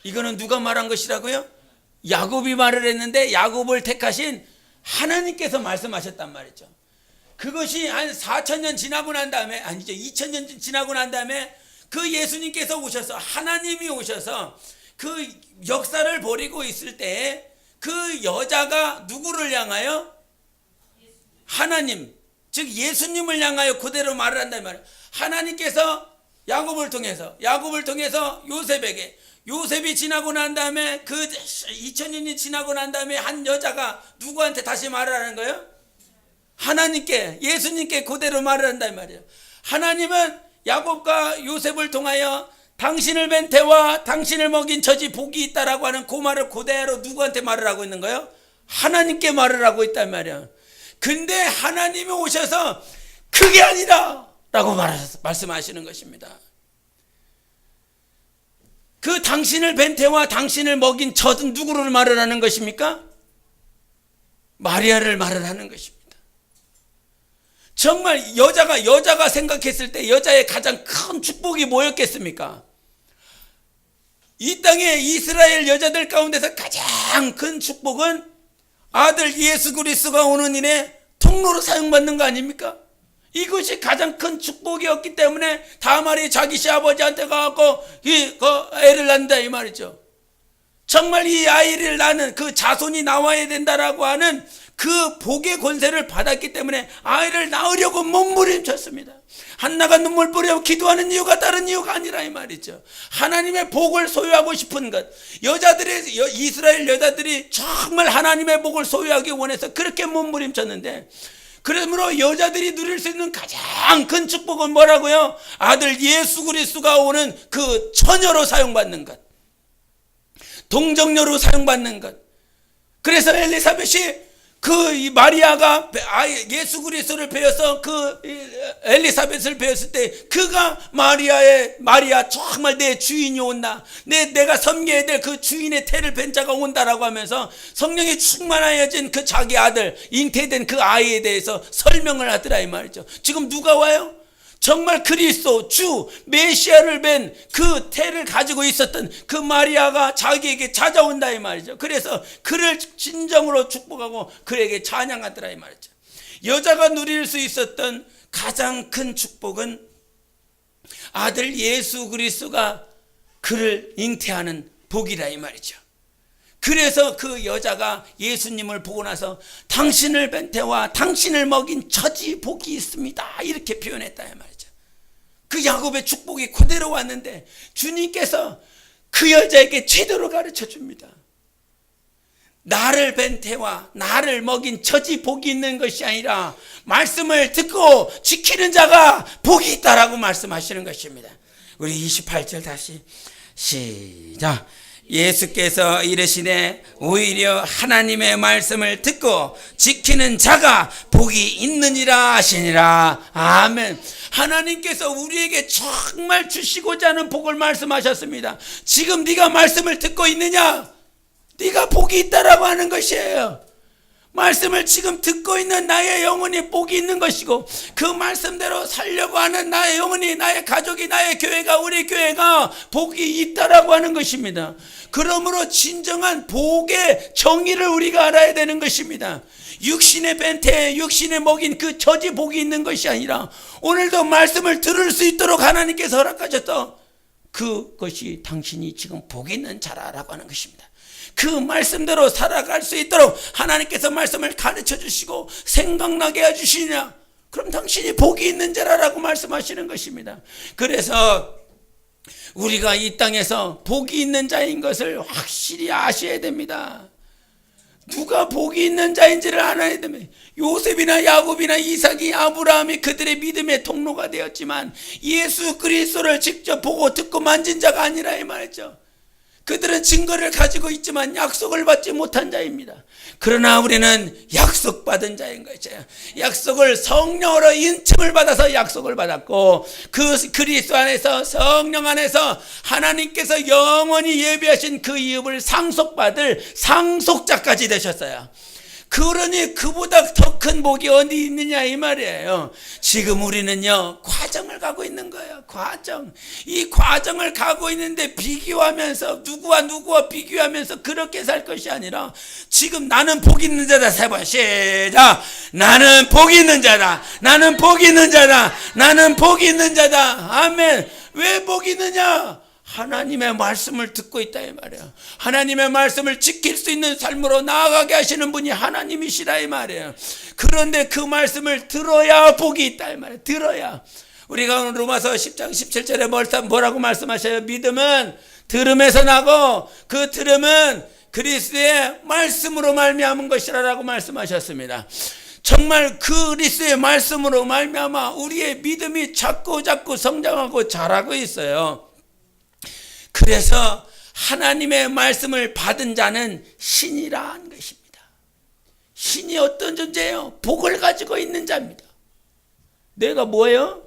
A: 이거는 누가 말한 것이라고요? 야곱이 말을 했는데 야곱을 택하신 하나님께서 말씀하셨단 말이죠. 그것이 한 4,000년 지나고 난 다음에, 아니죠, 2,000년 지나고 난 다음에 그 예수님께서 오셔서, 하나님이 오셔서 그 역사를 벌이고 있을 때에 그 여자가 누구를 향하여? 하나님, 즉 예수님을 향하여 그대로 말을 한단 말이에요. 하나님께서 야곱을 통해서 요셉에게, 요셉이 지나고 난 다음에 그 2000년이 지나고 난 다음에 한 여자가 누구한테 다시 말을 하는 거예요? 하나님께, 예수님께 그대로 말을 한단 말이에요. 하나님은 야곱과 요셉을 통하여 당신을 뵌 태와 당신을 먹인 젖이 복이 있다라고 하는 그 말을 그대로 누구한테 말을 하고 있는 거예요? 하나님께 말을 하고 있단 말이에요. 근데 하나님이 오셔서 그게 아니다 라고 말씀하시는 것입니다. 그 당신을 뵌 태와 당신을 먹인 젖은 누구를 말을 하는 것입니까? 마리아를 말을 하는 것입니다. 정말 여자가 생각했을 때 여자의 가장 큰 축복이 뭐였겠습니까? 이 땅의 이스라엘 여자들 가운데서 가장 큰 축복은 아들 예수 그리스도가 오는 일에 통로로 사용받는 거 아닙니까? 이것이 가장 큰 축복이었기 때문에 다말이 자기 시아버지한테 가서 애를 낳는다 이 말이죠. 정말 이 아이를 낳는 그 자손이 나와야 된다라고 하는 그 복의 권세를 받았기 때문에 아이를 낳으려고 몸부림쳤습니다. 한나가 눈물 뿌려 기도하는 이유가 다른 이유가 아니라 이 말이죠. 하나님의 복을 소유하고 싶은 것, 이스라엘 여자들이 정말 하나님의 복을 소유하기 원해서 그렇게 몸부림쳤는데, 그러므로 여자들이 누릴 수 있는 가장 큰 축복은 뭐라고요? 아들 예수 그리스도가 오는 그 처녀로 사용받는 것, 동정녀로 사용받는 것. 그래서 엘리사벳이 이 마리아가 예수 그리스도를 배워서 엘리사벳을 배웠을 때 그가 마리아 정말 내 주인이 온다, 내가 섬겨야 될 그 주인의 태를 뵌 자가 온다라고 하면서 성령이 충만하여진 그 자기 아들, 잉태된 그 아이에 대해서 설명을 하더라 이 말이죠. 지금 누가 와요? 정말 그리스도 주 메시아를 뵌 그 태를 가지고 있었던 그 마리아가 자기에게 찾아온다 이 말이죠. 그래서 그를 진정으로 축복하고 그에게 찬양하더라 이 말이죠. 여자가 누릴 수 있었던 가장 큰 축복은 아들 예수 그리스도가 그를 잉태하는 복이라 이 말이죠. 그래서 그 여자가 예수님을 보고 나서 당신을 뵌 태와 당신을 먹인 젖이 복이 있습니다 이렇게 표현했다 이 말이죠. 그 야곱의 축복이 그대로 왔는데 주님께서 그 여자에게 제대로 가르쳐 줍니다. 나를 뵌 태와 나를 먹인 젖이 복이 있는 것이 아니라 말씀을 듣고 지키는 자가 복이 있다라고 말씀하시는 것입니다. 우리 28절 다시 시작. 예수께서 이르시되 오히려 하나님의 말씀을 듣고 지키는 자가 복이 있느니라 하시니라. 아멘. 하나님께서 우리에게 정말 주시고자 하는 복을 말씀하셨습니다. 지금 네가 말씀을 듣고 있느냐? 네가 복이 있다라고 하는 것이에요. 말씀을 지금 듣고 있는 나의 영혼이 복이 있는 것이고, 그 말씀대로 살려고 하는 나의 영혼이, 나의 가족이, 나의 교회가, 우리 교회가 복이 있다라고 하는 것입니다. 그러므로 진정한 복의 정의를 우리가 알아야 되는 것입니다. 육신의 벤태에 육신에 먹인 그 젖이 복이 있는 것이 아니라 오늘도 말씀을 들을 수 있도록 하나님께서 허락하셨던 그것이 당신이 지금 복이 있는 자라라고 하는 것입니다. 그 말씀대로 살아갈 수 있도록 하나님께서 말씀을 가르쳐 주시고 생각나게 해주시냐, 그럼 당신이 복이 있는 자라라고 말씀하시는 것입니다. 그래서 우리가 이 땅에서 복이 있는 자인 것을 확실히 아셔야 됩니다. 누가 복이 있는 자인지를 알아야 됩니다. 요셉이나 야곱이나 이삭이, 아브라함이 그들의 믿음의 통로가 되었지만 예수 그리스도를 직접 보고 듣고 만진 자가 아니라 이 말이죠. 그들은 증거를 가지고 있지만 약속을 받지 못한 자입니다. 그러나 우리는 약속받은 자인 것이에요. 약속을 성령으로 인침을 받아서 약속을 받았고, 그 그리스도 안에서, 성령 안에서 하나님께서 영원히 예비하신 그 이업을 상속받을 상속자까지 되셨어요. 그러니 그보다 더 큰 복이 어디 있느냐 이 말이에요. 지금 우리는요 과정을 가고 있는 거예요. 과정. 이 과정을 가고 있는데 비교하면서 누구와 비교하면서 그렇게 살 것이 아니라 지금 나는 복 있는 자다. 세 번 시작. 나는 복 있는 자다. 나는 복 있는 자다. 나는 복 있는 자다. 아멘. 왜 복 있느냐? 하나님의 말씀을 듣고 있다 이 말이에요. 하나님의 말씀을 지킬 수 있는 삶으로 나아가게 하시는 분이 하나님이시라 이 말이에요. 그런데 그 말씀을 들어야 복이 있다 이 말이에요. 들어야. 우리가 오늘 로마서 10장 17절에 뭐라고 말씀하셔요? 믿음은 들음에서 나고 그 들음은 그리스도의 말씀으로 말미암은 것이라고 말씀하셨습니다. 정말 그리스도의 말씀으로 말미암아 우리의 믿음이 자꾸 성장하고 자라고 있어요. 그래서 하나님의 말씀을 받은 자는 신이라는 것입니다. 신이 어떤 존재예요? 복을 가지고 있는 자입니다. 내가 뭐예요?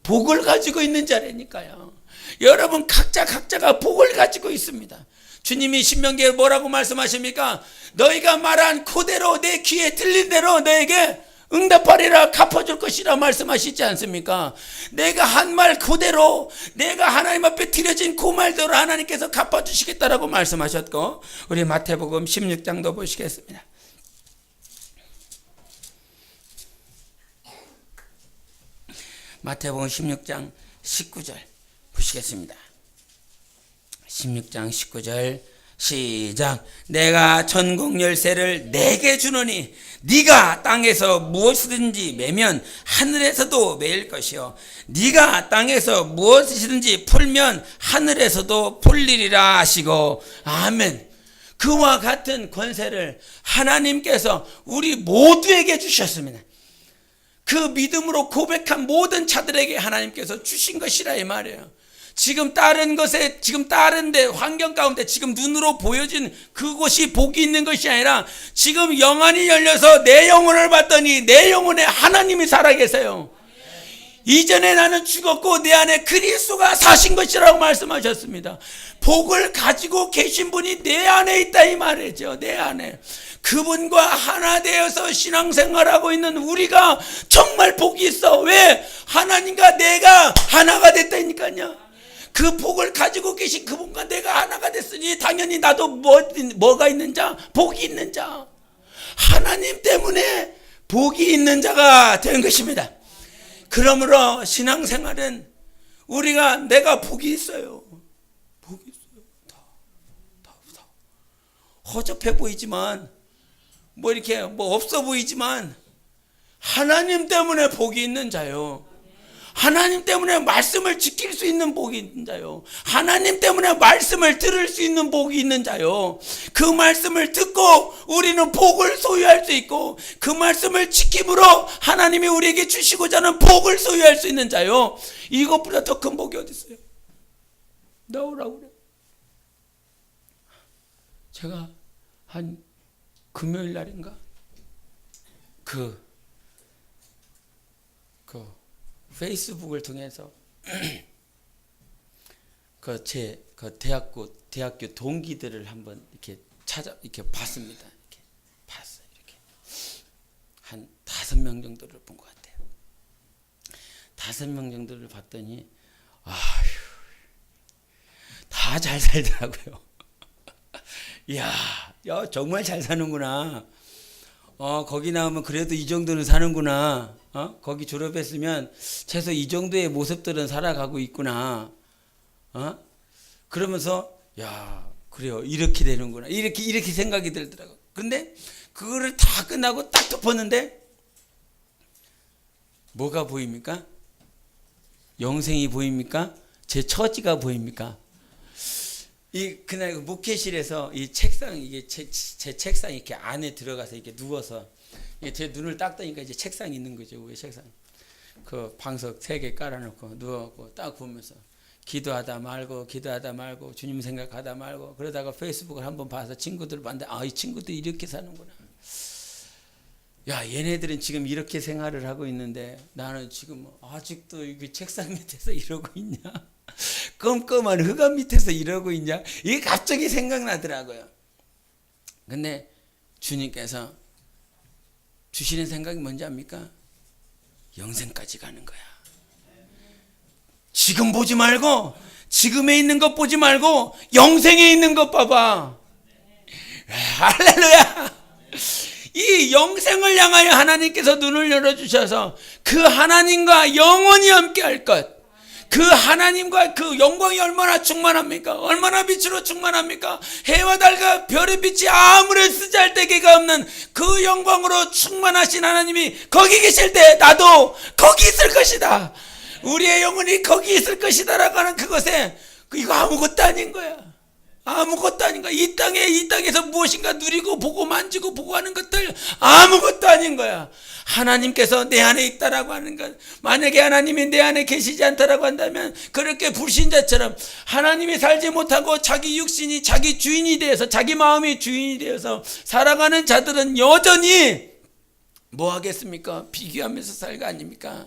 A: 복을 가지고 있는 자라니까요. 여러분 각자가 복을 가지고 있습니다. 주님이 신명기에 뭐라고 말씀하십니까? 너희가 말한 그대로 내 귀에 들린 대로 너에게 응답하리라, 갚아줄 것이라 말씀하시지 않습니까? 내가 한 말 그대로, 내가 하나님 앞에 드려진 그 말대로 하나님께서 갚아주시겠다라고 말씀하셨고, 우리 마태복음 16장도 보시겠습니다. 마태복음 16장 19절 보시겠습니다. 16장 19절 시작. 내가 전국 열쇠를 내게 주노니 네가 땅에서 무엇이든지 매면 하늘에서도 매일 것이요 네가 땅에서 무엇이든지 풀면 하늘에서도 풀리리라 하시고. 아멘. 그와 같은 권세를 하나님께서 우리 모두에게 주셨습니다. 그 믿음으로 고백한 모든 자들에게 하나님께서 주신 것이라 이 말이에요. 지금 다른 데 환경 가운데 지금 눈으로 보여진 그곳이 복이 있는 것이 아니라 지금 영안이 열려서 내 영혼을 봤더니 내 영혼에 하나님이 살아계세요. 이전에 나는 죽었고 내 안에 그리스도가 사신 것이라고 말씀하셨습니다. 복을 가지고 계신 분이 내 안에 있다 이 말이죠. 내 안에. 그분과 하나 되어서 신앙생활하고 있는 우리가 정말 복이 있어. 왜? 하나님과 내가 하나가 됐다니까요. 그 복을 가지고 계신 그분과 내가 하나가 됐으니 당연히 나도 뭐가 있는 자? 복이 있는 자. 하나님 때문에 복이 있는 자가 되는 것입니다. 그러므로 신앙생활은 내가 복이 있어요. 복이 있어요. 다. 허접해 보이지만 이렇게 없어 보이지만 하나님 때문에 복이 있는 자요. 하나님 때문에 말씀을 지킬 수 있는 복이 있는 자요. 하나님 때문에 말씀을 들을 수 있는 복이 있는 자요. 그 말씀을 듣고 우리는 복을 소유할 수 있고 그 말씀을 지킴으로 하나님이 우리에게 주시고자 하는 복을 소유할 수 있는 자요. 이것보다 더 큰 복이 어디 있어요? 나오라고 그래요. 제가 한 금요일 날인가 그 페이스북을 통해서 제 대학교 동기들을 한번 이렇게 봤습니다. 이렇게 봤어요. 이렇게 한 5명 정도를 본 것 같아요. 5명 정도를 봤더니 다 잘 살더라고요. 이야, 정말 잘 사는구나. 거기 나오면 그래도 이 정도는 사는구나. 거기 졸업했으면 최소 이 정도의 모습들은 살아가고 있구나. 그러면서 그래요. 이렇게 되는구나. 이렇게 생각이 들더라고요. 근데 그거를 다 끝나고 딱 덮었는데 뭐가 보입니까? 영생이 보입니까? 제 처지가 보입니까? 그날 목회실에서 이 책상, 이게 제 책상 이렇게 안에 들어가서 이렇게 누워서 제 눈을 딱 뜨니까 이제 책상이 있는 거죠. 위에 책상. 그 방석 3개 깔아놓고 누워갖고 딱 보면서 기도하다 말고 주님 생각하다 말고 그러다가 페이스북을 한번 봐서 친구들 봤는데 이 친구들 이렇게 사는구나. 얘네들은 지금 이렇게 생활을 하고 있는데 나는 지금 아직도 이게 책상 밑에서 이러고 있냐? 껌껌한 흑암 밑에서 이러고 있냐? 이게 갑자기 생각나더라고요. 근데 주님께서 주시는 생각이 뭔지 압니까? 영생까지 가는 거야. 지금 보지 말고 지금에 있는 것 보지 말고 영생에 있는 것 봐봐. 할렐루야. 이 영생을 향하여 하나님께서 눈을 열어주셔서 그 하나님과 영원히 함께할 것, 그 하나님과 그 영광이 얼마나 충만합니까? 얼마나 빛으로 충만합니까? 해와 달과 별의 빛이 아무런 쓰잘데기가 없는 그 영광으로 충만하신 하나님이 거기 계실 때 나도 거기 있을 것이다. 우리의 영혼이 거기 있을 것이다 라고 하는 그것에 이거 아무것도 아닌 거야. 아무것도 아닌 거야. 이 땅에서 무엇인가 누리고 보고 만지고 보고 하는 것들 아무것도 아닌 거야. 하나님께서 내 안에 있다라고 하는 것, 만약에 하나님이 내 안에 계시지 않다라고 한다면 그렇게 불신자처럼 하나님이 살지 못하고 자기 육신이 자기 주인이 되어서 자기 마음이 주인이 되어서 살아가는 자들은 여전히 뭐 하겠습니까? 비교하면서 살 거 아닙니까?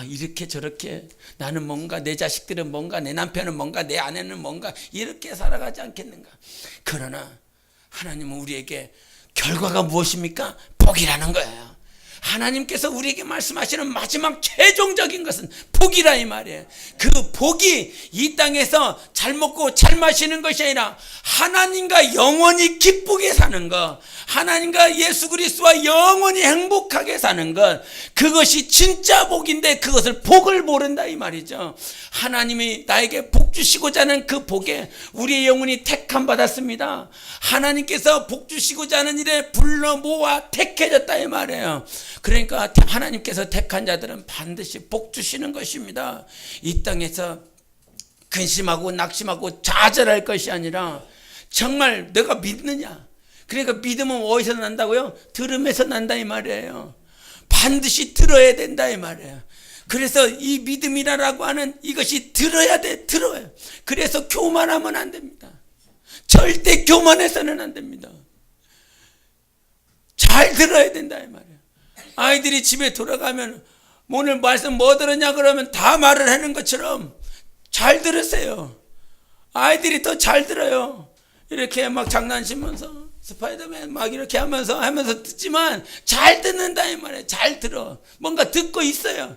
A: 이렇게 저렇게 나는 뭔가, 내 자식들은 뭔가, 내 남편은 뭔가, 내 아내는 뭔가 이렇게 살아가지 않겠는가? 그러나 하나님은 우리에게 결과가 무엇입니까? 복이라는 거예요. 하나님께서 우리에게 말씀하시는 마지막 최종적인 것은 복이라 이 말이에요. 그 복이 이 땅에서 잘 먹고 잘 마시는 것이 아니라 하나님과 영원히 기쁘게 사는 것, 하나님과 예수 그리스도와 영원히 행복하게 사는 것, 그것이 진짜 복인데 그것을 복을 모른다 이 말이죠. 하나님이 나에게 복 주시고자 하는 그 복에 우리의 영혼이 택함 받았습니다. 하나님께서 복 주시고자 하는 일에 불러 모아 택해졌다 이 말이에요. 그러니까 하나님께서 택한 자들은 반드시 복 주시는 것입니다. 이 땅에서 근심하고 낙심하고 좌절할 것이 아니라 정말 내가 믿느냐. 그러니까 믿음은 어디서 난다고요? 들음에서 난다 이 말이에요. 반드시 들어야 된다 이 말이에요. 그래서 이 믿음이라고 하는 이것이 들어야 돼. 들어요. 그래서 교만하면 안 됩니다. 절대 교만해서는 안 됩니다. 잘 들어야 된다 이 말이에요. 아이들이 집에 돌아가면 오늘 말씀 뭐 들었냐 그러면 다 말을 하는 것처럼 잘 들으세요. 아이들이 더 잘 들어요. 이렇게 막 장난치면서 스파이더맨 막 이렇게 하면서 듣지만 잘 듣는다 이 말이에요. 잘 들어. 뭔가 듣고 있어요.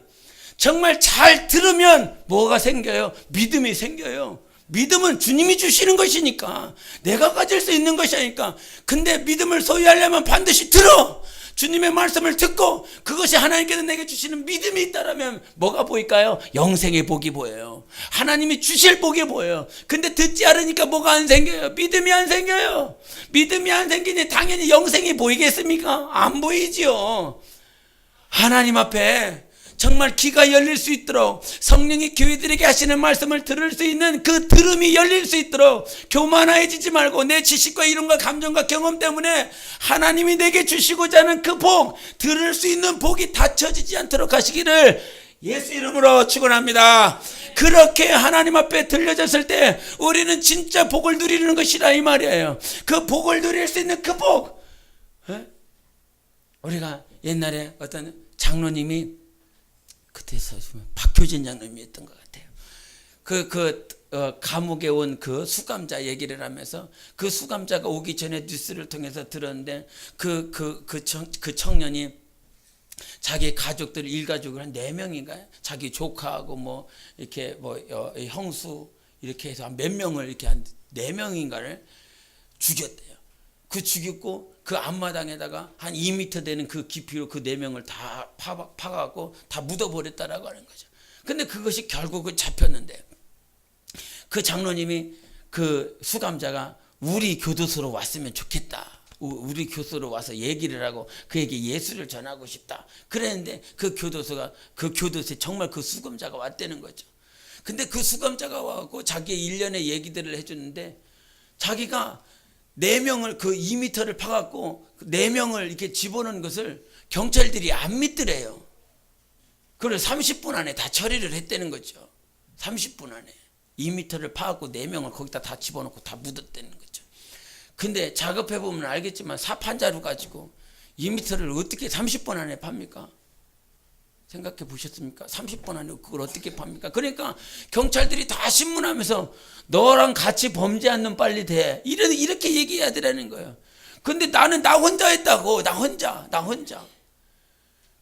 A: 정말 잘 들으면 뭐가 생겨요? 믿음이 생겨요. 믿음은 주님이 주시는 것이니까, 내가 가질 수 있는 것이 아니까. 근데 믿음을 소유하려면 반드시 들어. 주님의 말씀을 듣고 그것이 하나님께서 내게 주시는 믿음이 있다라면 뭐가 보일까요? 영생의 복이 보여요. 하나님이 주실 복이 보여요. 근데 듣지 않으니까 뭐가 안 생겨요? 믿음이 안 생겨요. 믿음이 안 생기니 당연히 영생이 보이겠습니까? 안 보이지요. 하나님 앞에 정말 귀가 열릴 수 있도록 성령이 교회들에게 하시는 말씀을 들을 수 있는 그 들음이 열릴 수 있도록 교만해지지 말고 내 지식과 이론과 감정과 경험 때문에 하나님이 내게 주시고자 하는 그 복, 들을 수 있는 복이 닫혀지지 않도록 하시기를 예수 이름으로 축원합니다. 그렇게 하나님 앞에 들려졌을 때 우리는 진짜 복을 누리는 것이라 이 말이에요. 그 복을 누릴 수 있는 그 복. 우리가 옛날에 어떤 장로님이 그때서 박효진 장로님이었던 것 같아요. 감옥에 온 그 수감자 얘기를 하면서 그 수감자가 오기 전에 뉴스를 통해서 들었는데 그 청년이 자기 가족들 일가족을 한 4명인가요? 자기 조카하고 뭐 이렇게 형수 이렇게 해서 한 몇 명을 이렇게 한 4명인가를 죽였대요. 그 죽였고 그 앞마당에다가 한 2m 되는 그 깊이로 그 4명을 다 파갖고 다 묻어버렸다라고 하는 거죠. 근데 그것이 결국은 잡혔는데 그 장로님이 그 수감자가 우리 교도소로 왔으면 좋겠다. 우리 교도소로 와서 얘기를 하고 그에게 예수를 전하고 싶다. 그랬는데 그 교도소에 정말 그 수감자가 왔다는 거죠. 근데 그 수감자가 와서 자기의 일련의 얘기들을 해주는데 자기가 4명을 그 2m를 파갖고 4명을 이렇게 집어넣은 것을 경찰들이 안 믿더래요. 그걸 30분 안에 다 처리를 했다는 거죠. 30분 안에 2m를 파갖고 4명을 거기다 다 집어넣고 다 묻었다는 거죠. 근데 작업해보면 알겠지만 사판자루 가지고 2m를 어떻게 30분 안에 팝니까? 생각해 보셨습니까? 30분 안에 그걸 어떻게 팝니까? 그러니까 경찰들이 다 신문하면서 너랑 같이 범죄하는 빨리 돼. 이렇게 얘기해야 되라는 거예요. 근데 나는 나 혼자 했다고. 나 혼자.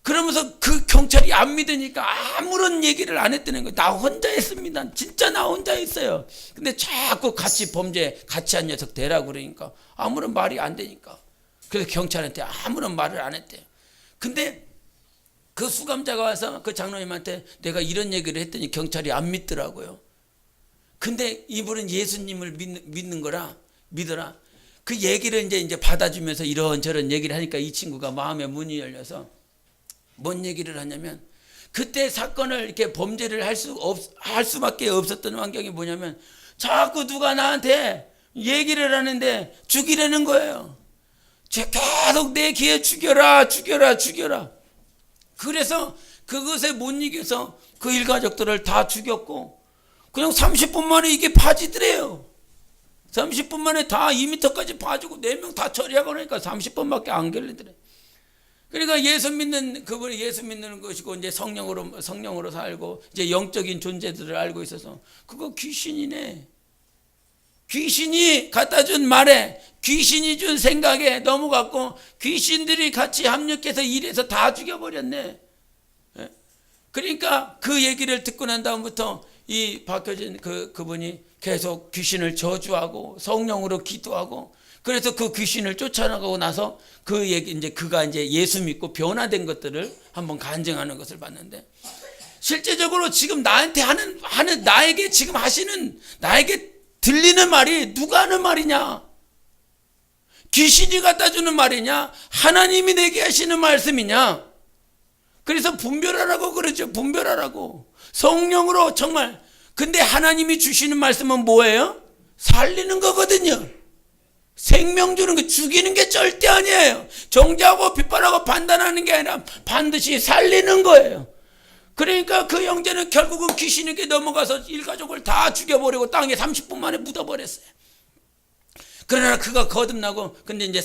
A: 그러면서 그 경찰이 안 믿으니까 아무런 얘기를 안 했다는 거예요. 나 혼자 했습니다. 진짜 나 혼자 했어요. 근데 자꾸 같이 한 녀석 대라고 그러니까 아무런 말이 안 되니까. 그래서 경찰한테 아무런 말을 안 했대요. 근데 그 수감자가 와서 그 장로님한테 내가 이런 얘기를 했더니 경찰이 안 믿더라고요. 근데 이분은 예수님을 믿는 거라 믿어라. 그 얘기를 이제 받아주면서 이런저런 얘기를 하니까 이 친구가 마음의 문이 열려서 뭔 얘기를 하냐면 그때 사건을 이렇게 범죄를 할 수밖에 없었던 환경이 뭐냐면 자꾸 누가 나한테 얘기를 하는데 죽이려는 거예요. 계속 내 귀에 죽여라. 그래서 그것에 못 이겨서 그 일가족들을 다 죽였고 그냥 30분 만에 이게 파지더래요. 30분 만에 다 2m까지 파지고 4명 다 처리하고 그러니까 30분밖에 안 걸리더래. 그러니까 예수 믿는 그분이 예수 믿는 것이고 이제 성령으로 살고 이제 영적인 존재들을 알고 있어서 그거 귀신이네. 귀신이 갖다 준 말에 귀신이 준 생각에 넘어갔고 귀신들이 같이 합력해서 일해서 다 죽여버렸네. 그러니까 그 얘기를 듣고 난 다음부터 이 박효진 그분이 계속 귀신을 저주하고 성령으로 기도하고 그래서 그 귀신을 쫓아나가고 나서 그가 이제 예수 믿고 변화된 것들을 한번 간증하는 것을 봤는데 실제적으로 지금 나한테 하는 나에게 지금 하시는 나에게 들리는 말이 누가 하는 말이냐? 귀신이 갖다 주는 말이냐? 하나님이 내게 하시는 말씀이냐? 그래서 분별하라고 그러죠. 분별하라고. 성령으로 정말. 근데 하나님이 주시는 말씀은 뭐예요? 살리는 거거든요. 생명 주는 거, 죽이는 게 절대 아니에요. 정죄하고 비판하고 판단하는 게 아니라 반드시 살리는 거예요. 그러니까 그 형제는 결국은 귀신에게 넘어가서 일가족을 다 죽여버리고 땅에 30분 만에 묻어버렸어요. 그러나 그가 거듭나고 근데 이제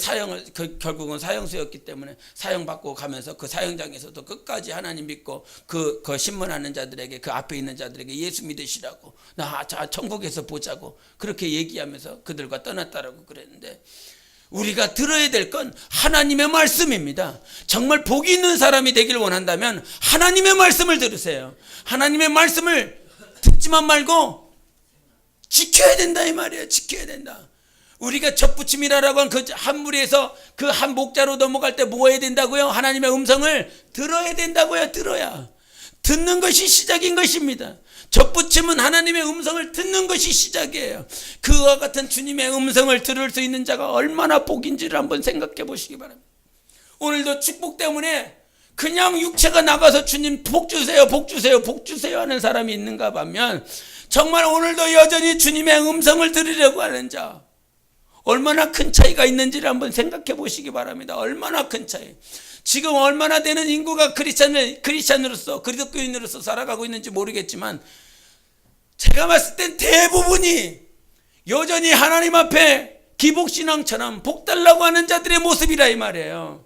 A: 결국은 사형수였기 때문에 사형받고 가면서 그 사형장에서도 끝까지 하나님 믿고 그 신문하는 자들에게 그 앞에 있는 자들에게 예수 믿으시라고 나 천국에서 보자고 그렇게 얘기하면서 그들과 떠났다라고 그랬는데 우리가 들어야 될 건 하나님의 말씀입니다. 정말 복이 있는 사람이 되길 원한다면 하나님의 말씀을 들으세요. 하나님의 말씀을 듣지만 말고 지켜야 된다 이 말이에요. 지켜야 된다. 우리가 첫부침이라고 한 그 한 무리에서 그 한 목자로 넘어갈 때 뭐 해야 된다고요? 하나님의 음성을 들어야 된다고요. 들어야. 듣는 것이 시작인 것입니다. 첫부침은 하나님의 음성을 듣는 것이 시작이에요. 그와 같은 주님의 음성을 들을 수 있는 자가 얼마나 복인지를 한번 생각해 보시기 바랍니다. 오늘도 축복 때문에 그냥 육체가 나가서 주님 복 주세요, 복 주세요, 복 주세요 하는 사람이 있는가 하면 정말 오늘도 여전히 주님의 음성을 들으려고 하는 자, 얼마나 큰 차이가 있는지를 한번 생각해 보시기 바랍니다. 얼마나 큰 차이. 지금 얼마나 되는 인구가 크리스찬으로서 그리스도인으로서 살아가고 있는지 모르겠지만 제가 봤을 땐 대부분이 여전히 하나님 앞에 기복신앙처럼 복 달라고 하는 자들의 모습이라 이 말이에요.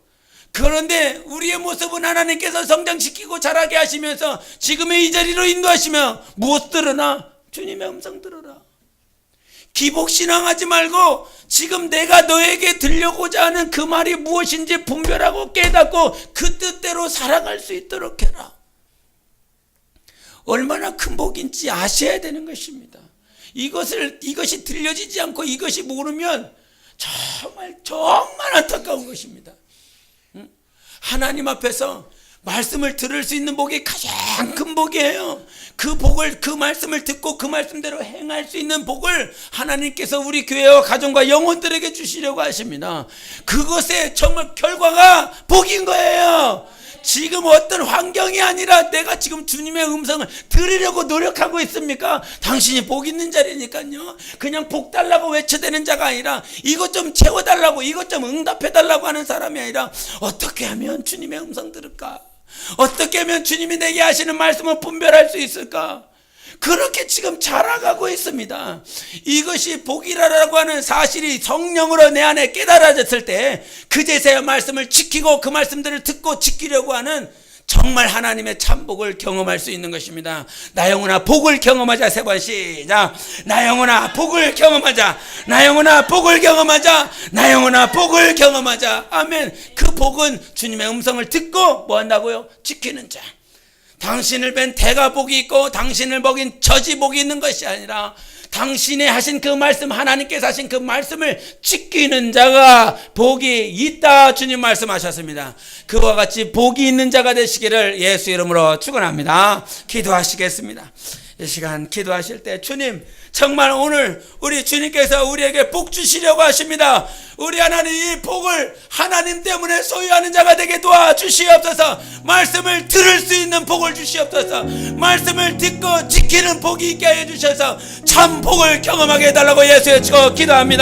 A: 그런데 우리의 모습은 하나님께서 성장시키고 자라게 하시면서 지금의 이 자리로 인도하시며 무엇 들으나? 주님의 음성 들으라. 기복신앙하지 말고 지금 내가 너에게 들려고자 하는 그 말이 무엇인지 분별하고 깨닫고 그 뜻대로 살아갈 수 있도록 해라. 얼마나 큰 복인지 아셔야 되는 것입니다. 이것이 들려지지 않고 이것이 모르면 정말 안타까운 것입니다. 하나님 앞에서 말씀을 들을 수 있는 복이 가장 큰 복이에요. 그 복을, 그 말씀을 듣고 그 말씀대로 행할 수 있는 복을 하나님께서 우리 교회와 가정과 영혼들에게 주시려고 하십니다. 그것의 정말 결과가 복인 거예요. 지금 어떤 환경이 아니라 내가 지금 주님의 음성을 들으려고 노력하고 있습니까? 당신이 복 있는 자리니까요. 그냥 복 달라고 외쳐대는 자가 아니라 이것 좀 채워달라고, 이것 좀 응답해달라고 하는 사람이 아니라 어떻게 하면 주님의 음성 들을까? 어떻게 하면 주님이 내게 하시는 말씀을 분별할 수 있을까? 그렇게 지금 자라가고 있습니다. 이것이 복이라고 하는 사실이 성령으로 내 안에 깨달아졌을 때 그제서야 말씀을 지키고 그 말씀들을 듣고 지키려고 하는 정말 하나님의 참복을 경험할 수 있는 것입니다. 나 영혼아 복을 경험하자. 세 번 시작. 나 영혼아 복을 경험하자. 나 영혼아 복을 경험하자. 나 영혼아 복을 경험하자. 아멘. 그 복은 주님의 음성을 듣고 뭐 한다고요? 지키는 자. 당신을 뵌 대가 복이 있고 당신을 먹인 젖이 복이 있는 것이 아니라 당신이 하신 그 말씀, 하나님께서 하신 그 말씀을 지키는 자가 복이 있다 주님 말씀하셨습니다. 그와 같이 복이 있는 자가 되시기를 예수 이름으로 축원합니다. 기도하시겠습니다. 이 시간 기도하실 때 주님 정말 오늘 우리 주님께서 우리에게 복 주시려고 하십니다. 우리 하나님 이 복을 하나님 때문에 소유하는 자가 되게 도와주시옵소서. 말씀을 들을 수 있는 복을 주시옵소서. 말씀을 듣고 지키는 복이 있게 하여 주셔서 참 복을 경험하게 해달라고 예수의 기도합니다.